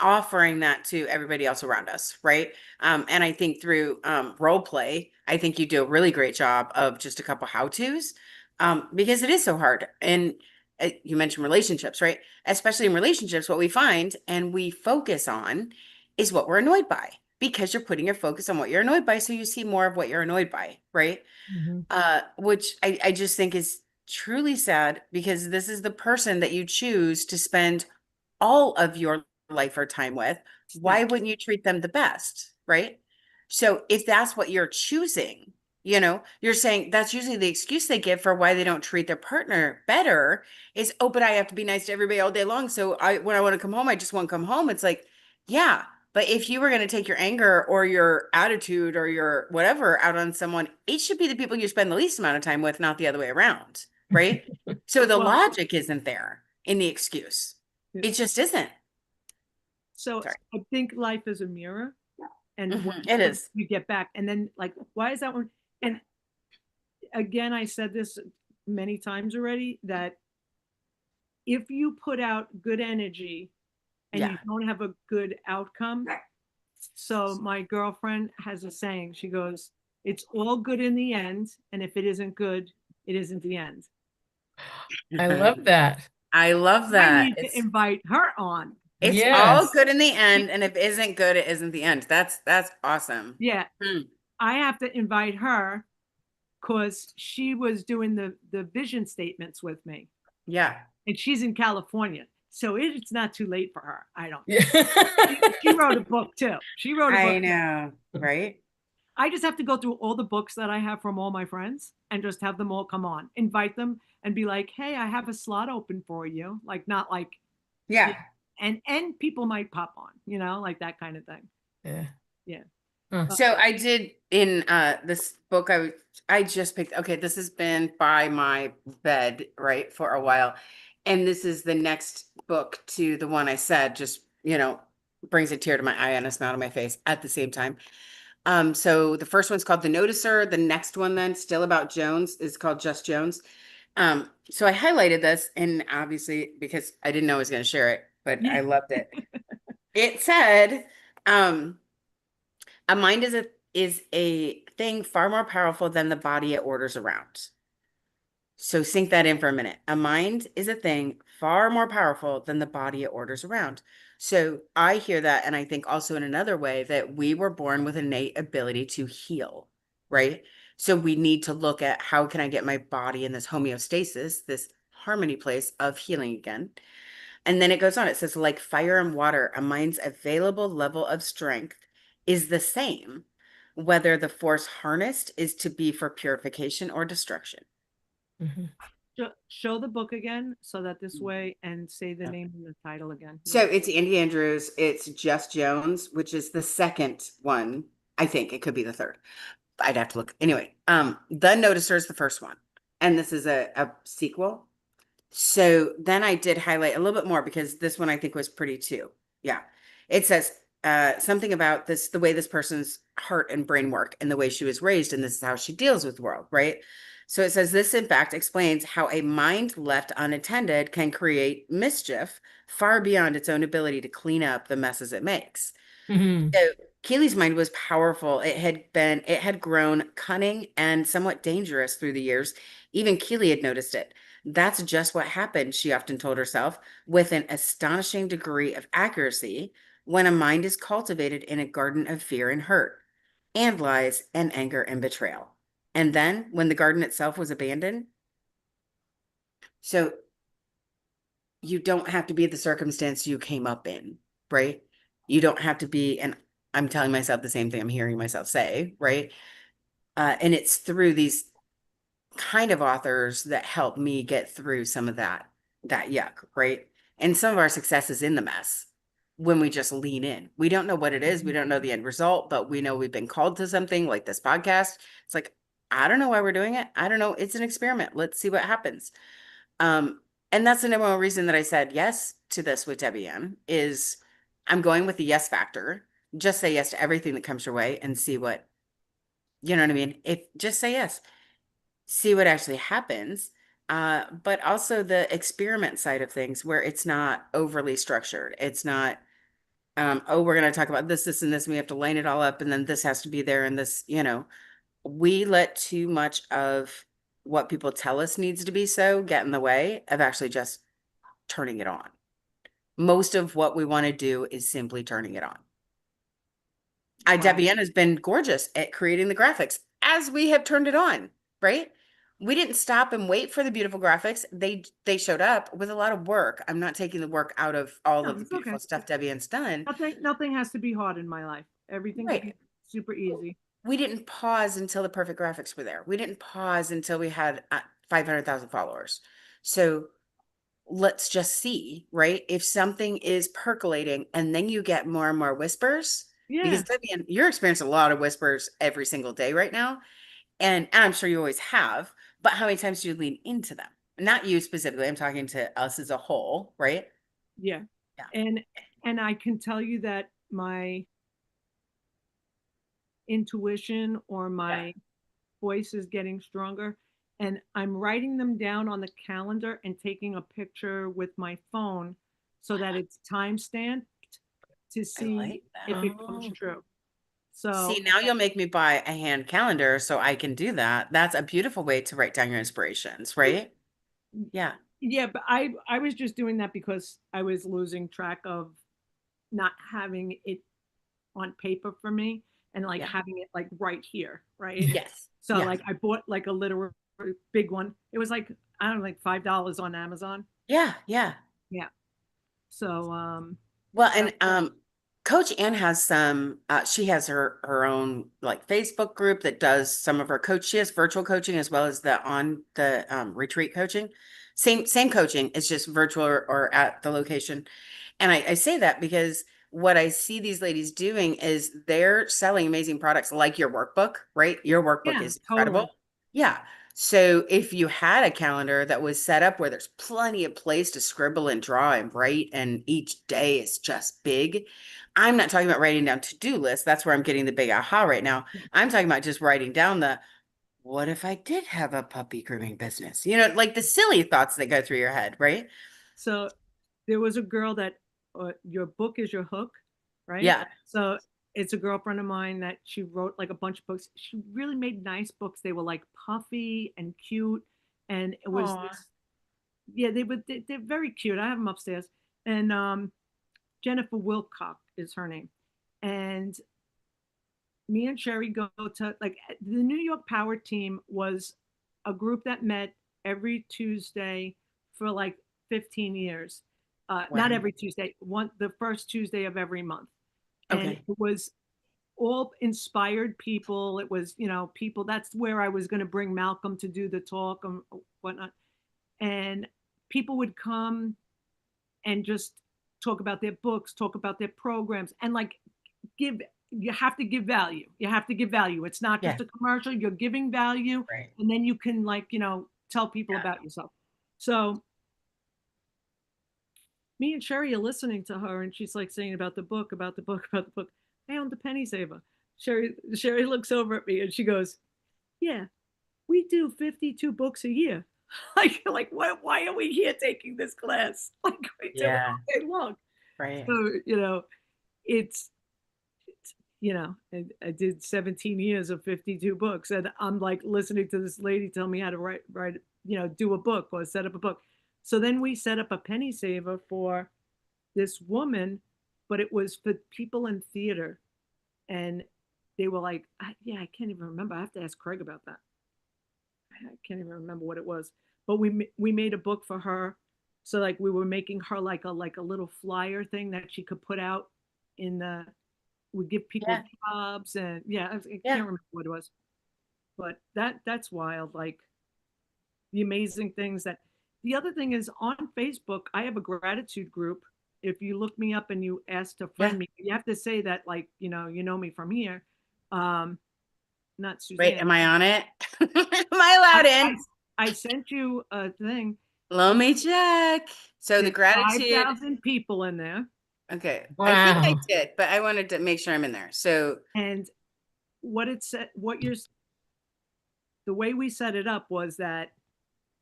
offering that to everybody else around us, right? And I think through role play, I think you do a really great job of just a couple how-tos, because it is so hard. And you mentioned relationships, right? Especially in relationships, what we find and we focus on is what we're annoyed by, because you're putting your focus on what you're annoyed by. So you see more of what you're annoyed by, right? Mhm. Which I just think is truly sad, because this is the person that you choose to spend all of your life or time with. Why wouldn't you treat them the best, right? So if that's what you're choosing, you're saying that's usually the excuse they give for why they don't treat their partner better is, oh, but I have to be nice to everybody all day long. So when I want to come home, I just want to come home. It's like, yeah, but if you were going to take your anger or your attitude or your whatever out on someone, it should be the people you spend the least amount of time with, not the other way around, right? So the Well, logic isn't there in the excuse. It just isn't. so Sorry. I think life is a mirror, and what It is. you get back, and then like, why is that one? And again, I said this many times already, that if you put out good energy and you Yeah. don't have a good outcome. So my girlfriend has a saying. She goes, "It's all good in the end, and if it isn't good, it isn't the end." I love that. I love I that. need to invite her on. It's all Yes. good in the end, and if it isn't good, it isn't the end. That's awesome. Yeah, Hmm. I have to invite her because she was doing the vision statements with me, Yeah. and she's in California, so it's not too late for her. I don't. Yeah. She wrote a book too. She wrote a book. I know, right? I just have to go through all the books that I have from all my friends and just have them all come on, invite them and be like, "Hey, I have a slot open for you." Like, not like, Yeah. and people might pop on, like that kind of thing. Yeah. Yeah. Huh. So I did in this book I just picked, okay, this has been by my bed, right, for a while. And this is the next book to the one I said, just, brings a tear to my eye and a smile to my face at the same time. So the first one's called The Noticer. The next one then, still about Jones, is called Just Jones. So I highlighted this, and obviously because I didn't know I was going to share it, but I loved it. It said, a mind is a thing far more powerful than the body it orders around. So sink that in for a minute. A mind is a thing far more powerful than the body it orders around. So I hear that, and I think also in another way that we were born with innate ability to heal, right? So we need to look at, how can I get my body in this homeostasis, this harmony place of healing again? And then it goes on. It says, like fire and water, a mind's available level of strength is the same, whether the force harnessed is to be for purification or destruction. Mhm. Show the book again so that this way, and say the name and the title again. So it's Andy Andrews. It's Just Jones, which is the second one. I think it could be the third. I'd have to look. Anyway, The Noticer is the first one. And this is a sequel. So then I did highlight a little bit more, because this one I think was pretty too. Yeah. It says something about this, the way this person's heart and brain work and the way she was raised, and this is how she deals with the world, right? So it says this, in fact, explains how a mind left unattended can create mischief far beyond its own ability to clean up the messes it makes. Mhm. So Keely's mind was powerful. It had grown cunning and somewhat dangerous through the years. Even Keely had noticed it. That's just what happened, she often told herself, with an astonishing degree of accuracy, when a mind is cultivated in a garden of fear and hurt, and lies and anger and betrayal. And then when the garden itself was abandoned, so you don't have to be the circumstance you came up in, right? You don't have to be, and I'm telling myself the same thing I'm hearing myself say, right? And it's through these kind of authors that help me get through some of that yuck, right? And some of our success is in the mess when we just lean in. We don't know what it is. We don't know the end result, but we know we've been called to something like this podcast. It's like, I don't know why we're doing it. I don't know. It's an experiment. Let's see what happens. And that's the number one reason that I said yes to this with Debbie Ann, is I'm going with the yes factor. Just say yes to everything that comes your way and see what You know what I mean? If just say yes, see what actually happens. But also the experiment side of things where it's not overly structured. It's not, oh, we're going to talk about this, this, and this. And we have to line it all up. And then this has to be there. And this, we let too much of what people tell us needs to be so get in the way of actually just turning it on. Most of what we want to do is simply turning it on. Wow. Debbie Ann has been gorgeous at creating the graphics as we have turned it on, right? We didn't stop and wait for the beautiful graphics. They showed up with a lot of work. I'm not taking the work out of all No, of the it's beautiful okay. stuff Debbie Ann's done. Nothing has to be hard in my life. Everything can be Right. super easy. We didn't pause until the perfect graphics were there. We didn't pause until we had 500,000 followers. So let's just see, right? If something is percolating and then you get more and more whispers, Yeah. because Debbie, you're experiencing a lot of whispers every single day right now. And I'm sure you always have, but how many times do you lean into them? Not you specifically. I'm talking to us as a whole, right? Yeah. Yeah. And I can tell you that my intuition or my voice is getting stronger, and I'm writing them down on the calendar and taking a picture with my phone so that it's time stamped to I see like that. if it comes Oh. true. So See, now you'll make me buy a hand calendar so I can do that. That's a beautiful way to write down your inspirations, right? Yeah. yeah, but I was just doing that because I was losing track of not having it on paper for me and like Yeah. having it like right here, right? Yes. So Yeah. like I bought like a literal big one. It was like I don't know, like $5 on Amazon. Yeah. Yeah. Yeah. So Well, that, and Coach Ann has some, she has her own like Facebook group that does some of her coach. She has virtual coaching as well as the retreat coaching. Same coaching. It's just virtual or at the location. And I say that because what I see these ladies doing is they're selling amazing products like your workbook, right? Your workbook yeah, is incredible. totally. Yeah. So if you had a calendar that was set up where there's plenty of place to scribble and draw and write, and each day is just big. I'm not talking about writing down to-do lists. That's where I'm getting the big aha right now. I'm talking about just writing down what if I did have a puppy grooming business? Like the silly thoughts that go through your head, right? So there was a girl that your book is your hook, right? Yeah. So it's a girlfriend of mine that she wrote like a bunch of books. She really made nice books. They were like puffy and cute, and it was Aw. this. Yeah, they're very cute. I have them upstairs, and Jennifer Wilcock is her name, and me and Sherry go to like the New York Power Team was a group that met every Tuesday for like 15 years. Not Wow. every Tuesday, the first Tuesday of every month. And Okay. it was all inspired people. It was, people. That's where I was going to bring Malcolm to do the talk and whatnot. And people would come and just talk about their books, talk about their programs, and like give you have to give value. You have to give value. It's not Yeah. just a commercial. You're giving value, Right. and then you can like tell people Yeah. about yourself. So me and Sherry are listening to her, and she's like saying about the book, about the book, about the book. I owned a penny saver. Sherry looks over at me and she goes, "Yeah, we do 52 books a year." Like what? Why are we here taking this class? Like we do it Yeah. all day long. Right. So it's I did 17 years of 52 books, and I'm like listening to this lady tell me how to write, do a book or set up a book. So then we set up a penny saver for this woman, but it was for people in theater, and they were like, yeah, I can't even remember. I have to ask Craig about that. I can't even remember what it was, but we made a book for her. So like we were making her like a little flyer thing that she could put out in the we give people Yeah. jobs, and I can't Yeah. remember what it was, but that's wild. Like the amazing things that the other thing is on Facebook, I have a gratitude group. If you look me up and you ask to friend Yeah. me, you have to say that like, you know me from here. Not Wait, Suzanne. am I on it? Am I allowed in? I sent you a thing. Let me check. So the There's gratitude. 5,000 people in there. Okay. I think I Wow. did, but I wanted to make sure I'm in there. So And what it said, what you're the way we set it up was that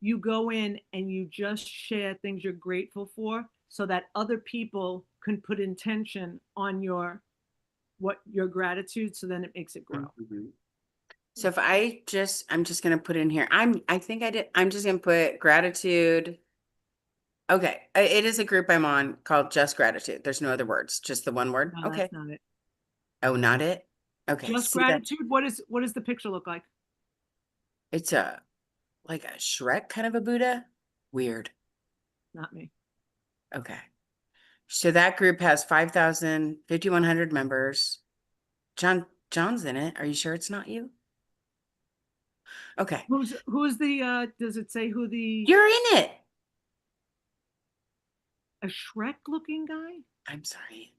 you go in and you just share things you're grateful for so that other people can put intention on your gratitude, so then it makes it grow. Mhm. So if I'm just gonna put in here, I'm just gonna put gratitude. Okay, it is a group I'm on called Just Gratitude. There's no other words, just the one word. No, Okay. that's not it. Oh, not it? Okay. Just See that? gratitude. What does the picture look like? It's like a Shrek kind of a Buddha. Weird. Not me. Okay. So that group has 5,100 members. John's in it. Are you sure it's not you? Okay. Who's the does it say who the You're in it. a Shrek looking guy? I'm sorry.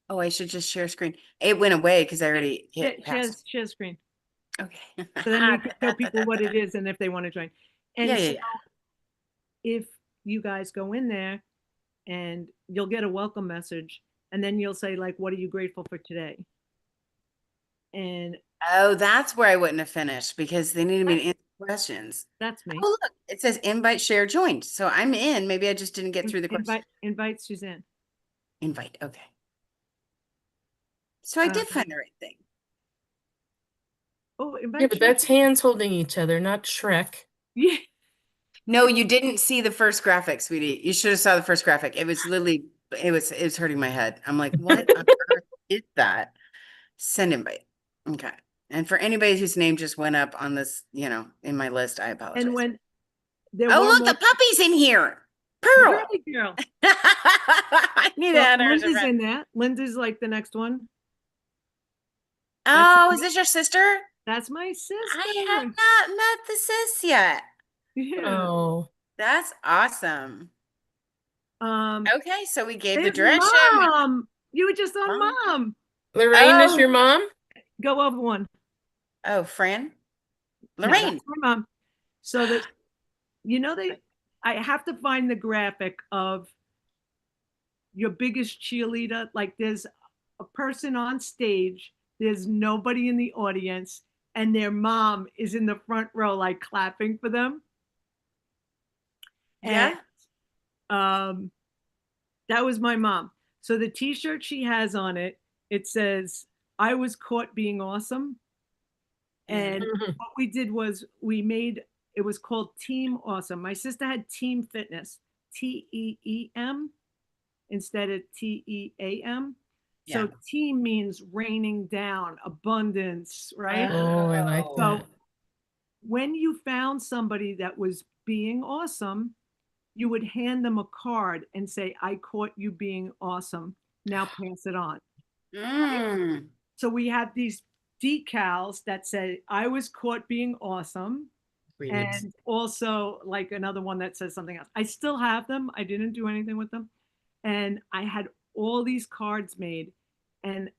Oh, I should just share screen. It went away because I already hit pass. Share screen. Okay. So then we can tell people what it is and if they want to join. And Yeah, yeah, so yeah. if you guys go in there and you'll get a welcome message and then you'll say like, what are you grateful for today? And Oh, that's where I wouldn't have finished because they needed me to answer questions. that's me. Oh, look, it says invite, share, joined. So I'm in. Maybe I just didn't get through the question. Invite Suzanne. Invite. Okay. So I did find the right thing. Oh, invite. Yeah, but that's hands holding each other, not Shrek. Yeah. No, you didn't see the first graphic, sweetie. You should have saw the first graphic. It was literally, it was hurting my head. I'm like, what on earth is that? Send invite. Okay. And for anybody whose name just went up on this, in my list, I apologize. And when there Oh, were look, more, the puppy's in here. Pearl. girly girl. I need to Well, add her as a Linda's friend. in that. Linda's like the next one. Oh, is this your sister? That's my sister. I have not met the sis yet. Yeah. Oh, That's awesome. Okay, so we gave the there's direction. Mom. You were just on Mom. Mom. Lorraine is Oh. your mom? Go over one. Oh, Fran? No, Lorraine. that's my mom. So that I have to find the graphic of your biggest cheerleader. Like there's a person on stage, there's nobody in the audience, and their mom is in the front row, like clapping for them. Yeah. And that was my mom. So the t-shirt she has on it, it says, I was caught being awesome. And what we did was it was called Team Awesome. My sister had Team Fitness, TEEM instead of TEAM. So Yeah. team means raining down, abundance, right? Oh, I like So that. when you found somebody that was being awesome, you would hand them a card and say, I caught you being awesome. Now pass it on. Mm. So we have these decals that say, I was caught being awesome. And also like another one that says something else. I still have them. I didn't do anything with them. And I had all these cards made. And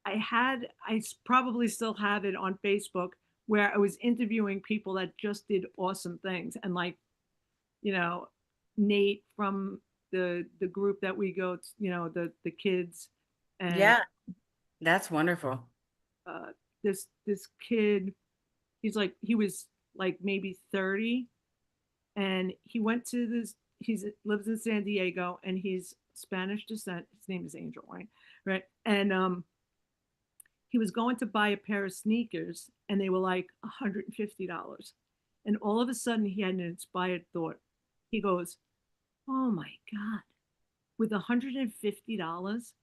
I probably still have it on Facebook where I was interviewing people that just did awesome things. And like, Nate from the group that we go to, the kids. And Yeah. That's wonderful. This kid, he was like maybe 30, and he went to he lives in San Diego, and he's Spanish descent. His name is Angel, right? And he was going to buy a pair of sneakers, and they were like $150. And all of a sudden, he had an inspired thought. He goes, "Oh my God, with $150,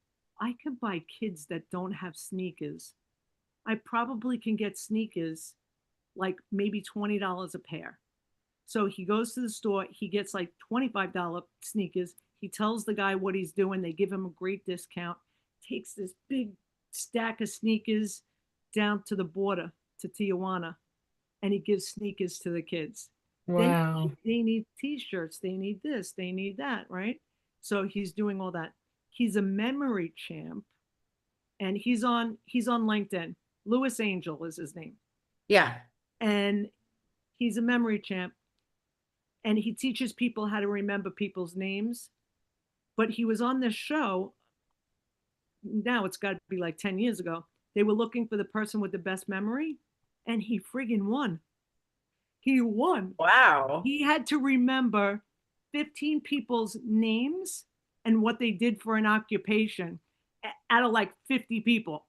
I could buy kids that don't have sneakers. I probably can get sneakers like maybe $20 a pair." So he goes to the store, he gets like $25 sneakers. He tells the guy what he's doing. They give him a great discount, takes this big stack of sneakers down to the border to Tijuana, and he gives sneakers to the kids. Wow. Then they need t-shirts, they need this, they need that, right? So he's doing all that. He's a memory champ, and he's on LinkedIn. Louis Angel is his name. Yeah. And he's a memory champ, and he teaches people how to remember people's names. But he was on this show, now it's got to be like 10 years ago. They were looking for the person with the best memory, and he friggin' won. He won. Wow. He had to remember 15 people's names and what they did for an occupation out of like 50 people.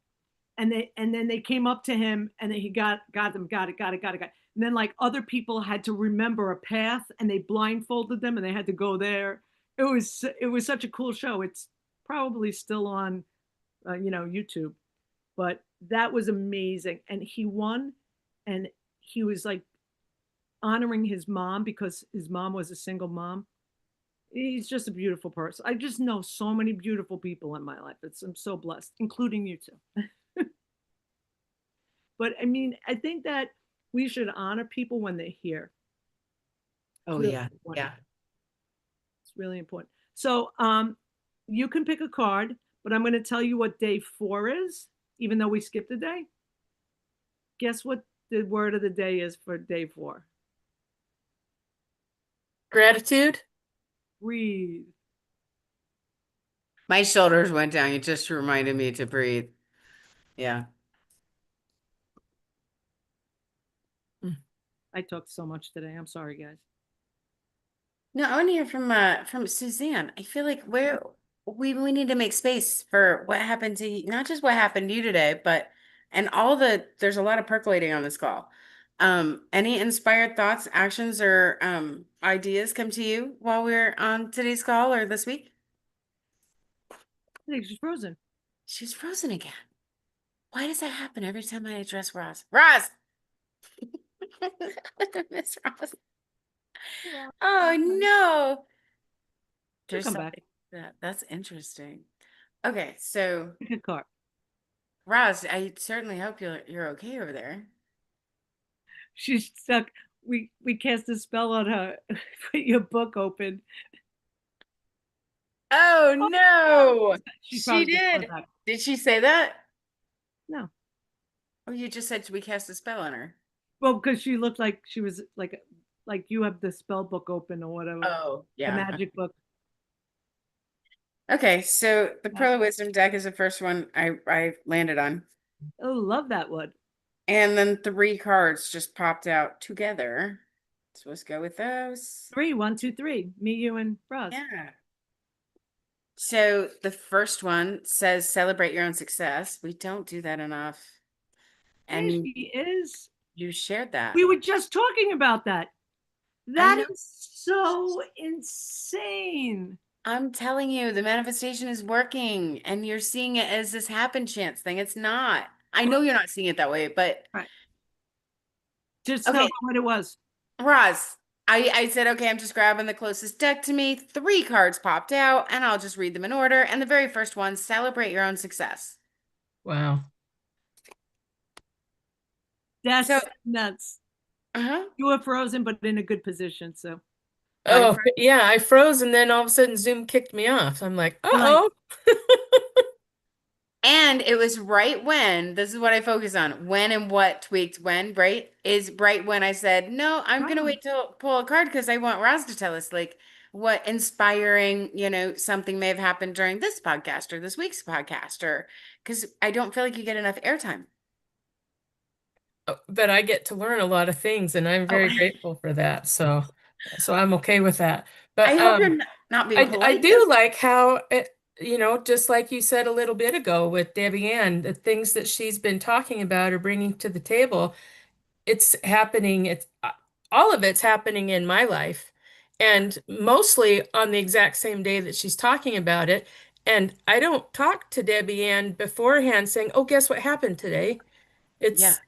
And then they came up to him and then he got them, got it. And then like other people had to remember a path and they blindfolded them and they had to go there. It was such a cool show. It's probably still on, YouTube, but that was amazing. And he won, and he was like honoring his mom because his mom was a single mom. He's just a beautiful person. I just know so many beautiful people in my life. I'm so blessed, including you two. But I mean, I think that we should honor people when they're here. Oh, Really yeah. important. Yeah. It's really important. So you can pick a card, but I'm going to tell you what day 4 is, even though we skipped a day. Guess what the word of the day is for day 4? Gratitude. Breathe. My shoulders went down. It just reminded me to breathe. Yeah. I talked so much today. I'm sorry, guys. No, I want to hear from Suzanne. I feel like we need to make space for what happened to you, not just what happened to you today, but and there's a lot of percolating on this call. Any inspired thoughts, actions, or ideas come to you while we're on today's call or this week? I think she's frozen. She's frozen again. Why does that happen every time I address Roz? Roz! Miss Roz. Oh no. There's come back. That's interesting. Okay, so Pick a card. Roz, I certainly hope you're okay over there. She's stuck. We cast a spell on her. Put your book open. Oh no. She probably did. Did she say that? No. Oh, you just said we cast a spell on her. Well, because she looked like she was like you have the spell book open or whatever. Oh, yeah. The magic book. Okay, so the Pearl of Wisdom deck is the first one I landed on. Oh, love that one. And then 3 cards just popped out together. So let's go with those. 3, 1, 2, 3. Me, you, and Roz. Yeah. So the first one says celebrate your own success. We don't do that enough. And There she is. you shared that. We were just talking about that. That is so insane. I'm telling you, the manifestation is working and you're seeing it as this happen chance thing. It's not. I know you're not seeing it that way, but right. Just okay. tell me what it was. Roz, I said, okay, I'm just grabbing the closest deck to me. 3 cards popped out and I'll just read them in order. And the very first one, celebrate your own success. Wow. That's nuts. You were frozen, but in a good position. So. Oh, yeah, I froze and then all of a sudden Zoom kicked me off. I'm like, uh-oh. And it was right when, this is what I focus on, when and what tweaked when, right? Is right when I said, no, I'm going to wait till pull a card because I want Roz to tell us like what inspiring, something may have happened during this podcast or this week's podcast, or because I don't feel like you get enough airtime. But I get to learn a lot of things and I'm very grateful for that. So I'm okay with that. But I hope you're not being polite. I do like how just like you said a little bit ago with Debbie Ann, the things that she's been talking about or bringing to the table, it's happening. All of it's happening in my life, and mostly on the exact same day that she's talking about it. And I don't talk to Debbie Ann beforehand saying, "Oh, guess what happened today?"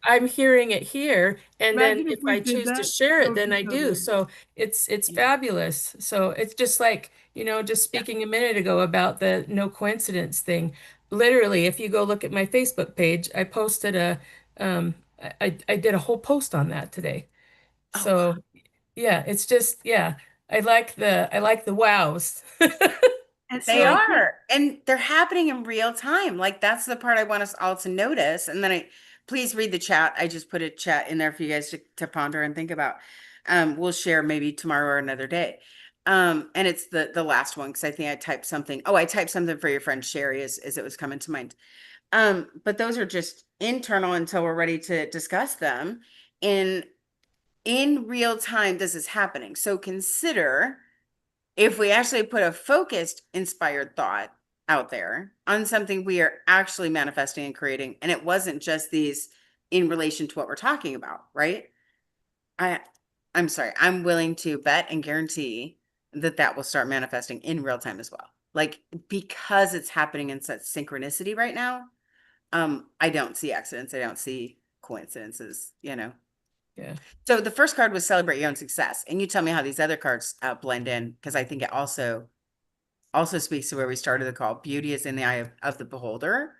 I'm hearing it here, and then if I choose to share it, then I do. So it's fabulous. So it's just like, just speaking a minute ago about the no coincidence thing. Literally, if you go look at my Facebook page, I posted I did a whole post on that today. So yeah, it's just, I like the wows. They are, and they're happening in real time. Like that's the part I want us all to notice. And then please read the chat. I just put a chat in there for you guys to ponder and think about. We'll share maybe tomorrow or another day. And it's the last one because I think I typed something. Oh, I typed something for your friend Sherry as it was coming to mind. But those are just internal until we're ready to discuss them. And in real time, this is happening. So consider if we actually put a focused, inspired thought out there on something we are actually manifesting and creating, and it wasn't just these in relation to what we're talking about, right? I'm sorry, I'm willing to bet and guarantee that that will start manifesting in real time as well. Like, because it's happening in such synchronicity right now, I don't see accidents. I don't see coincidences, you know? Yeah. So the first card was celebrate your own success. And you tell me how these other cards blend in, because I think it also speaks to where we started the call. Beauty is in the eye of the beholder.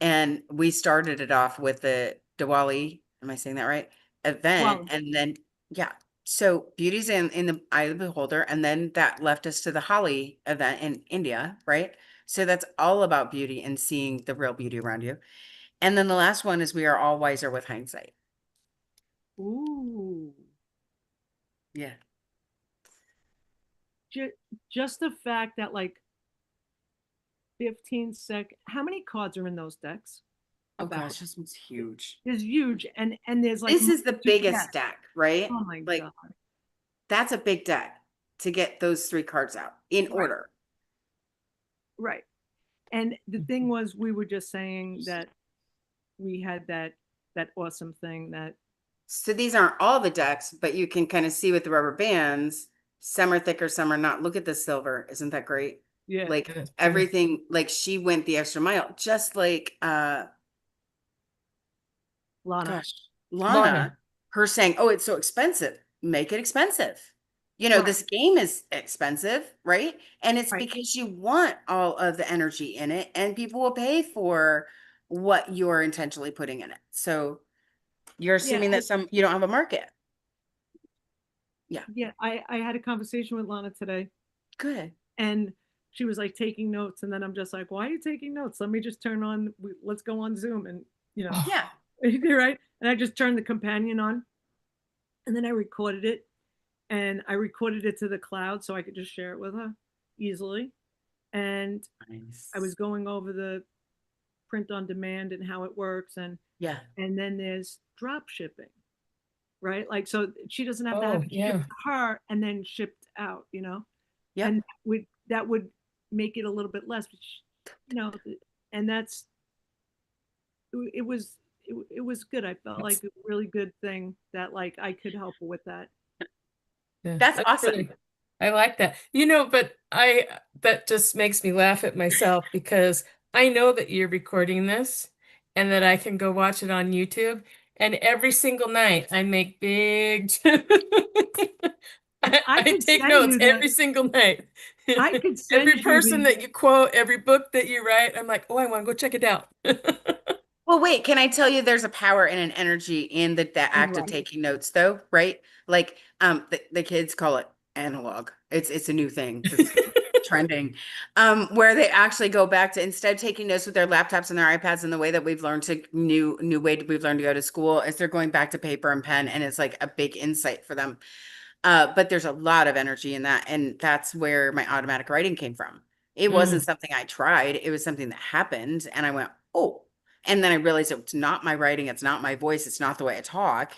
And we started it off with the Diwali, am I saying that right? Event. Well, And then, yeah. So beauty's in the eye of the beholder. And then that left us to the Holi event in India, right? So that's all about beauty and seeing the real beauty around you. And then the last one is we are all wiser with hindsight. ooh. Yeah. Just the fact that like 15 how many cards are in those decks? Oh About. gosh, this one's huge. It's huge, and there's like This is the biggest yes. deck, right? Oh my Like, god. that's a big deck to get those 3 cards out in Right. order. Right. And the thing was, we were just saying that we had that awesome thing that So these aren't all the decks, but you can kind of see with the rubber bands, some are thicker, some are not. Look at the silver. Isn't that great? yeah. Like That's pretty. everything, like she went the extra mile, just like Lana. gosh, Lana. Lana, her saying, "Oh, it's so expensive. Make it expensive." You know, Right. this game is expensive, right? And it's Right. because you want all of the energy in it, and people will pay for what you're intentionally putting in it. So you're Yeah, assuming that you don't have a market. yeah. I had a conversation with Lana today, Good. and she was like taking notes, and then I'm just like, why are you taking notes? Let me just turn on. Let's go on Zoom, and you know, Yeah. right. And I just turned the companion on, and then I recorded it, and I recorded it to the cloud so I could just share it with her easily. And Nice. I was going over the print on demand and how it works, and Yeah. then there's drop shipping, right? Like, so she doesn't have to have Oh, it shipped yeah. to her and then shipped out, you know? Yep. And that would make it a little bit less, you know, and that's, it was, it was good. I felt like a really good thing that like I could help her with that. Yeah, That's awesome. really, I like that. But that just makes me laugh at myself because I know that you're recording this and that I can go watch it on YouTube. And every single night I make big I could take send notes you every the, single night. I could send Every you person the, that you quote, every book that you write, I'm like, oh, I want to go check it out. Well, wait, can I tell you there's a power and an energy in the act of right. taking notes though, right? Like the kids call it analog. It's a new thing that's trending. Where they actually go back to instead of taking notes with their laptops and their iPads and the way that we've learned to new way we've learned to go to school is they're going back to paper and pen, and it's like a big insight for them. But there's a lot of energy in that. And that's where my automatic writing came from. It wasn't something I tried. It was something that happened. And I went, oh. And then I realized it's not my writing. It's not my voice. It's not the way I talk.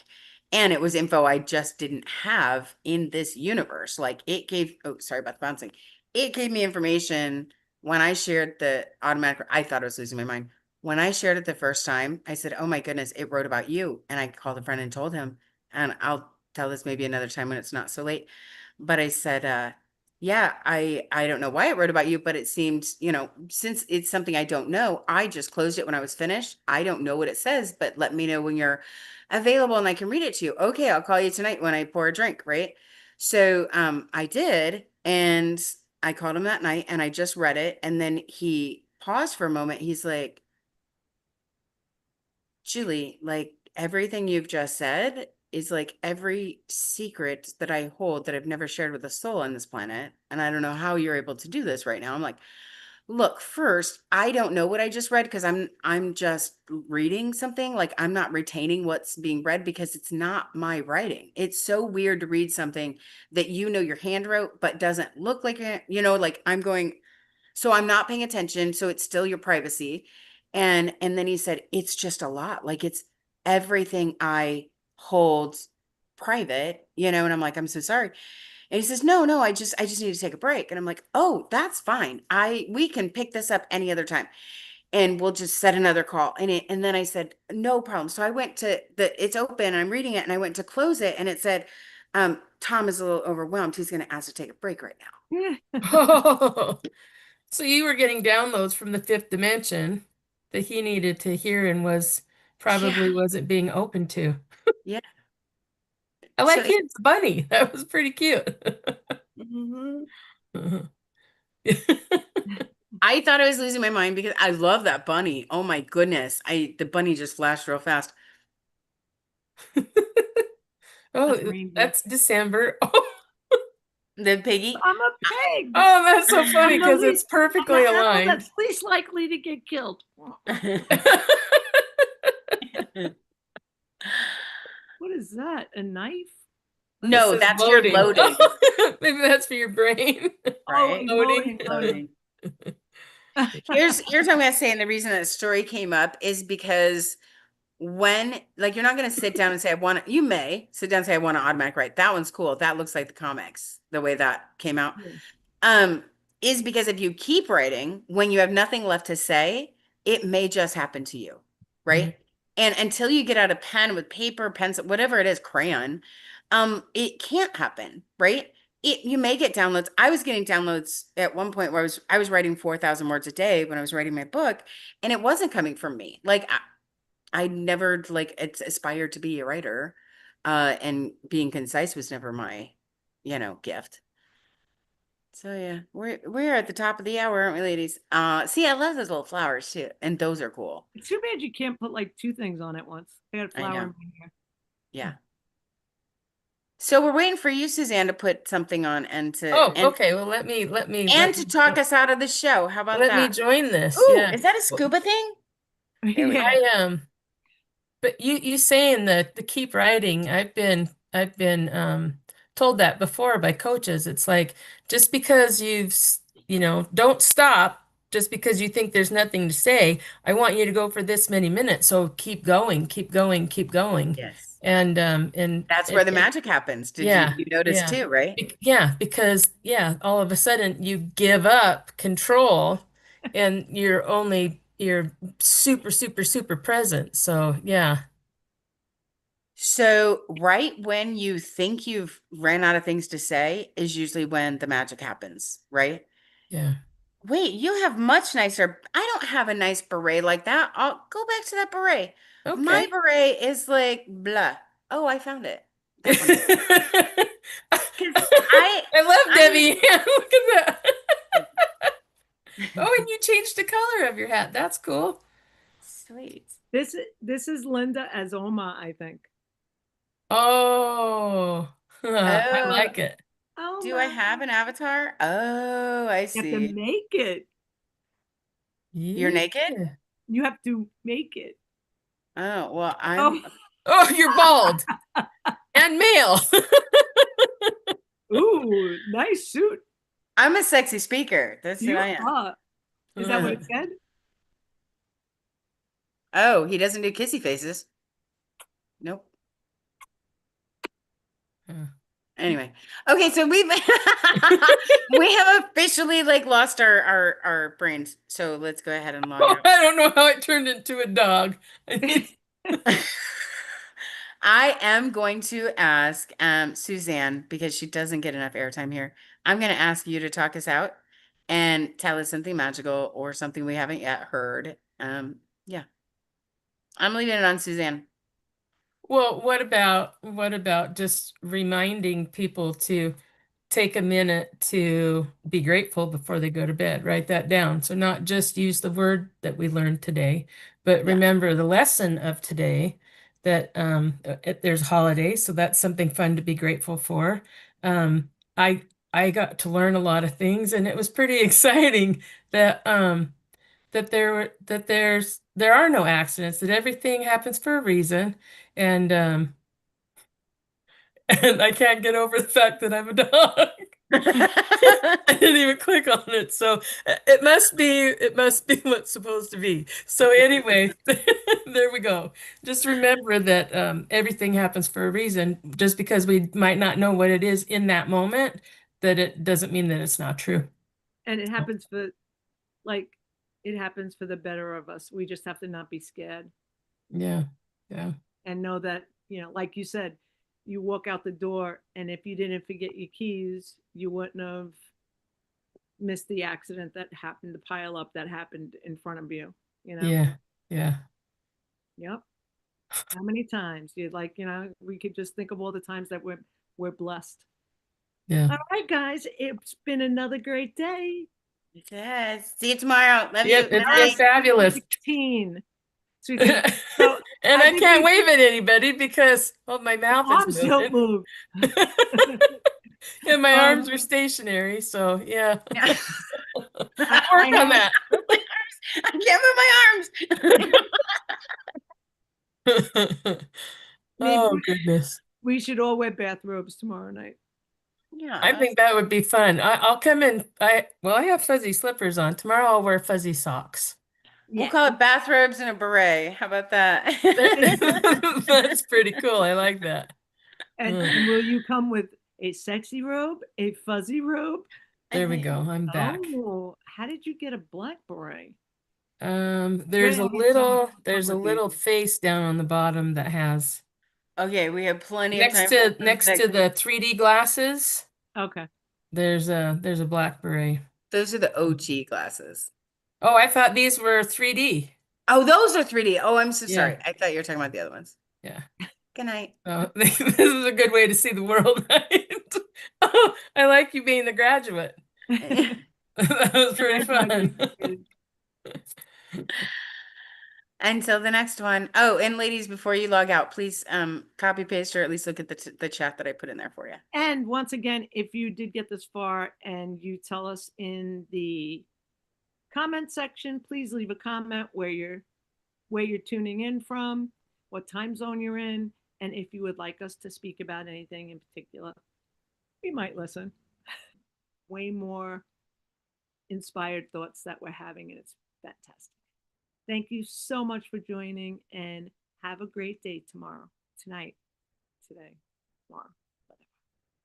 And it was info I just didn't have in this universe. Like it gave, oh, sorry about the bouncing. It gave me information when I shared the automatic. I thought I was losing my mind. When I shared it the first time, I said, oh my goodness, it wrote about you. And I called a friend and told him, and I'll tell this maybe another time when it's not so late. But I said, yeah, I don't know why it wrote about you, but it seemed, since it's something I don't know, I just closed it when I was finished. I don't know what it says, but let me know when you're available and I can read it to you. Okay, I'll call you tonight when I pour a drink, right? So I did, and I called him that night and I just read it. And then he paused for a moment. He's like, Julie, like everything you've just said is like every secret that I hold that I've never shared with a soul on this planet. And I don't know how you're able to do this right now. I'm like, look, first, I don't know what I just read because I'm just reading something. Like I'm not retaining what's being read because it's not my writing. It's so weird to read something that your hand wrote, but doesn't look like it, like I'm going, so I'm not paying attention. So it's still your privacy. And then he said, it's just a lot. Like it's everything I hold private, and I'm like, I'm so sorry. And he says, no, I just need to take a break. And I'm like, oh, that's fine. We can pick this up any other time and we'll just set another call. And then I said, no problem. So I went to it's open, I'm reading it, and I went to close it, and it said, Tom is a little overwhelmed. He's going to ask to take a break right now. Oh, so you were getting downloads from the fifth dimension that he needed to hear and probably Yeah. wasn't being open to. Yeah. I So like his bunny. That was pretty cute. Mhm. Uh-huh. I thought I was losing my mind because I love that bunny. Oh my goodness. The bunny just flashed real fast. Oh, reindeer. that's December. Oh, The piggy. I'm a pig. that's so funny I'm the because least- it's perfectly I'm the animal aligned. that's least likely to get killed. What is that? A knife? No, says that's your loading. Maybe that's for your brain. Right? Oh, loading. Loading. Here's what I'm gonna say, and the reason that story came up is because when, like, you're not gonna sit down and say, you may sit down and say, I want to automatic write. That one's cool. That looks like the comics, the way that came out. Is because if you keep writing, when you have nothing left to say, it may just happen to you, right? Mhm. And until you get out a pen with paper, pencil, whatever it is, crayon, it can't happen, right? You may get downloads. I was getting downloads at one point where I was writing 4,000 words a day when I was writing my book, and it wasn't coming from me. Like I never it's aspired to be a writer, and being concise was never my, gift. So yeah, we're at the top of the hour, aren't we, ladies? See, I love those little flowers too, and those are cool. It's too bad you can't put like two things on at once. I got a flower in my hair. Yeah. So we're waiting for you, Suzanne, to put something on and to Okay. Well, let me to talk us out of the show. How about let that? me join this. Ooh, Yeah. is that a scuba thing? There we go. I am. But you saying that the keep writing, I've been told that before by coaches. It's like just because don't stop just because you think there's nothing to say. I want you to go for this many minutes. So keep going, keep going, keep going. Yes. And That's where the magic happens. Did you notice yeah. too, right? Because all of a sudden you give up control and you're super, super, super present. So yeah. So right when you think you've ran out of things to say is usually when the magic happens, right? Yeah. Wait, you have much nicer. I don't have a nice beret like that. I'll go back to that beret. My Okay. beret is like blah. Oh, I found it. That one. I love Debbie. Look at that. Oh, and you changed the color of your hat. That's cool. Sweet. This is Linda as Oma, I think. Oh, I Oh, like it. Oh, do I have an avatar? Oh, I You have to see. make it. You're naked? Yeah. You have to make it. Oh, well, I'm Oh, Oh, you're bald and male. ooh, nice suit. I'm a sexy speaker. That's who You I am. are. Is that what it said? Oh, he doesn't do kissy faces. Nope. Anyway, okay, so we have officially lost our brains. So let's go ahead and log Oh, out. I don't know how it turned into a dog. I am going to ask Suzanne, because she doesn't get enough airtime here. I'm going to ask you to talk us out and tell us something magical or something we haven't yet heard. Yeah. I'm leaving it on Suzanne. Well, what about just reminding people to take a minute to be grateful before they go to bed? Write that down. So not just use the word that we learned today, but Yeah. remember the lesson of today that there's holidays, so that's something fun to be grateful for. I got to learn a lot of things, and it was pretty exciting that there are no accidents, that everything happens for a reason, and and I can't get over the fact that I'm a dog. I didn't even click on it, so it must be what's supposed to be. So anyway, there we go. Just remember that everything happens for a reason. Just because we might not know what it is in that moment, that it doesn't mean that it's not true. And it happens for like it happens for the better of us. We just have to not be scared Yeah, yeah, and know that, like you said, you walk out the door, and if you didn't forget your keys, you wouldn't have missed the accident that happened, the pile up that happened in front of you. yeah, yeah, Yep. How many times you like, we could just think of all the times that we're blessed. yeah. All right, guys, it's been another great day. Yes. See you tomorrow. Love Yep, you. it's Bye. been fabulous. 16. So, so And I I think can't wave at anybody because, well, my mouth is arms don't moving. move. And my arms are stationary, so yeah. Yeah. I Work on have- that. I can't move my arms. Maybe Oh, goodness. we should all wear bathrobes tomorrow night. Yeah. I think that would be fun. I'll come in. I have fuzzy slippers on. Tomorrow I'll wear fuzzy socks. We'll call it bathrobes and a beret. How about that? That's pretty cool. I like that. And will you come with a sexy robe, a fuzzy robe? There we go. I'm back. Oh, how did you get a black beret? There's a little face down on the bottom that has Okay, we have plenty of next time. to the 3D glasses. Okay. There's a black beret. Those are the OG glasses. Oh, I thought these were 3D. Oh, those are 3D. Oh, I'm so Yeah. sorry. I thought you were talking about the other ones. Yeah. Good night. Oh, this is a good way to see the world. Oh, I like you being the graduate. That was pretty fun. Until the next one. Oh, and ladies, before you log out, please copy paste or at least look at the chat that I put in there for you. And once again, if you did get this far and you tell us in the comment section, please leave a comment where you're tuning in from, what time zone you're in, and if you would like us to speak about anything in particular, we might listen. Way more inspired thoughts that we're having, and it's fantastic. Thank you so much for joining, and have a great day tomorrow, tonight, today, tomorrow.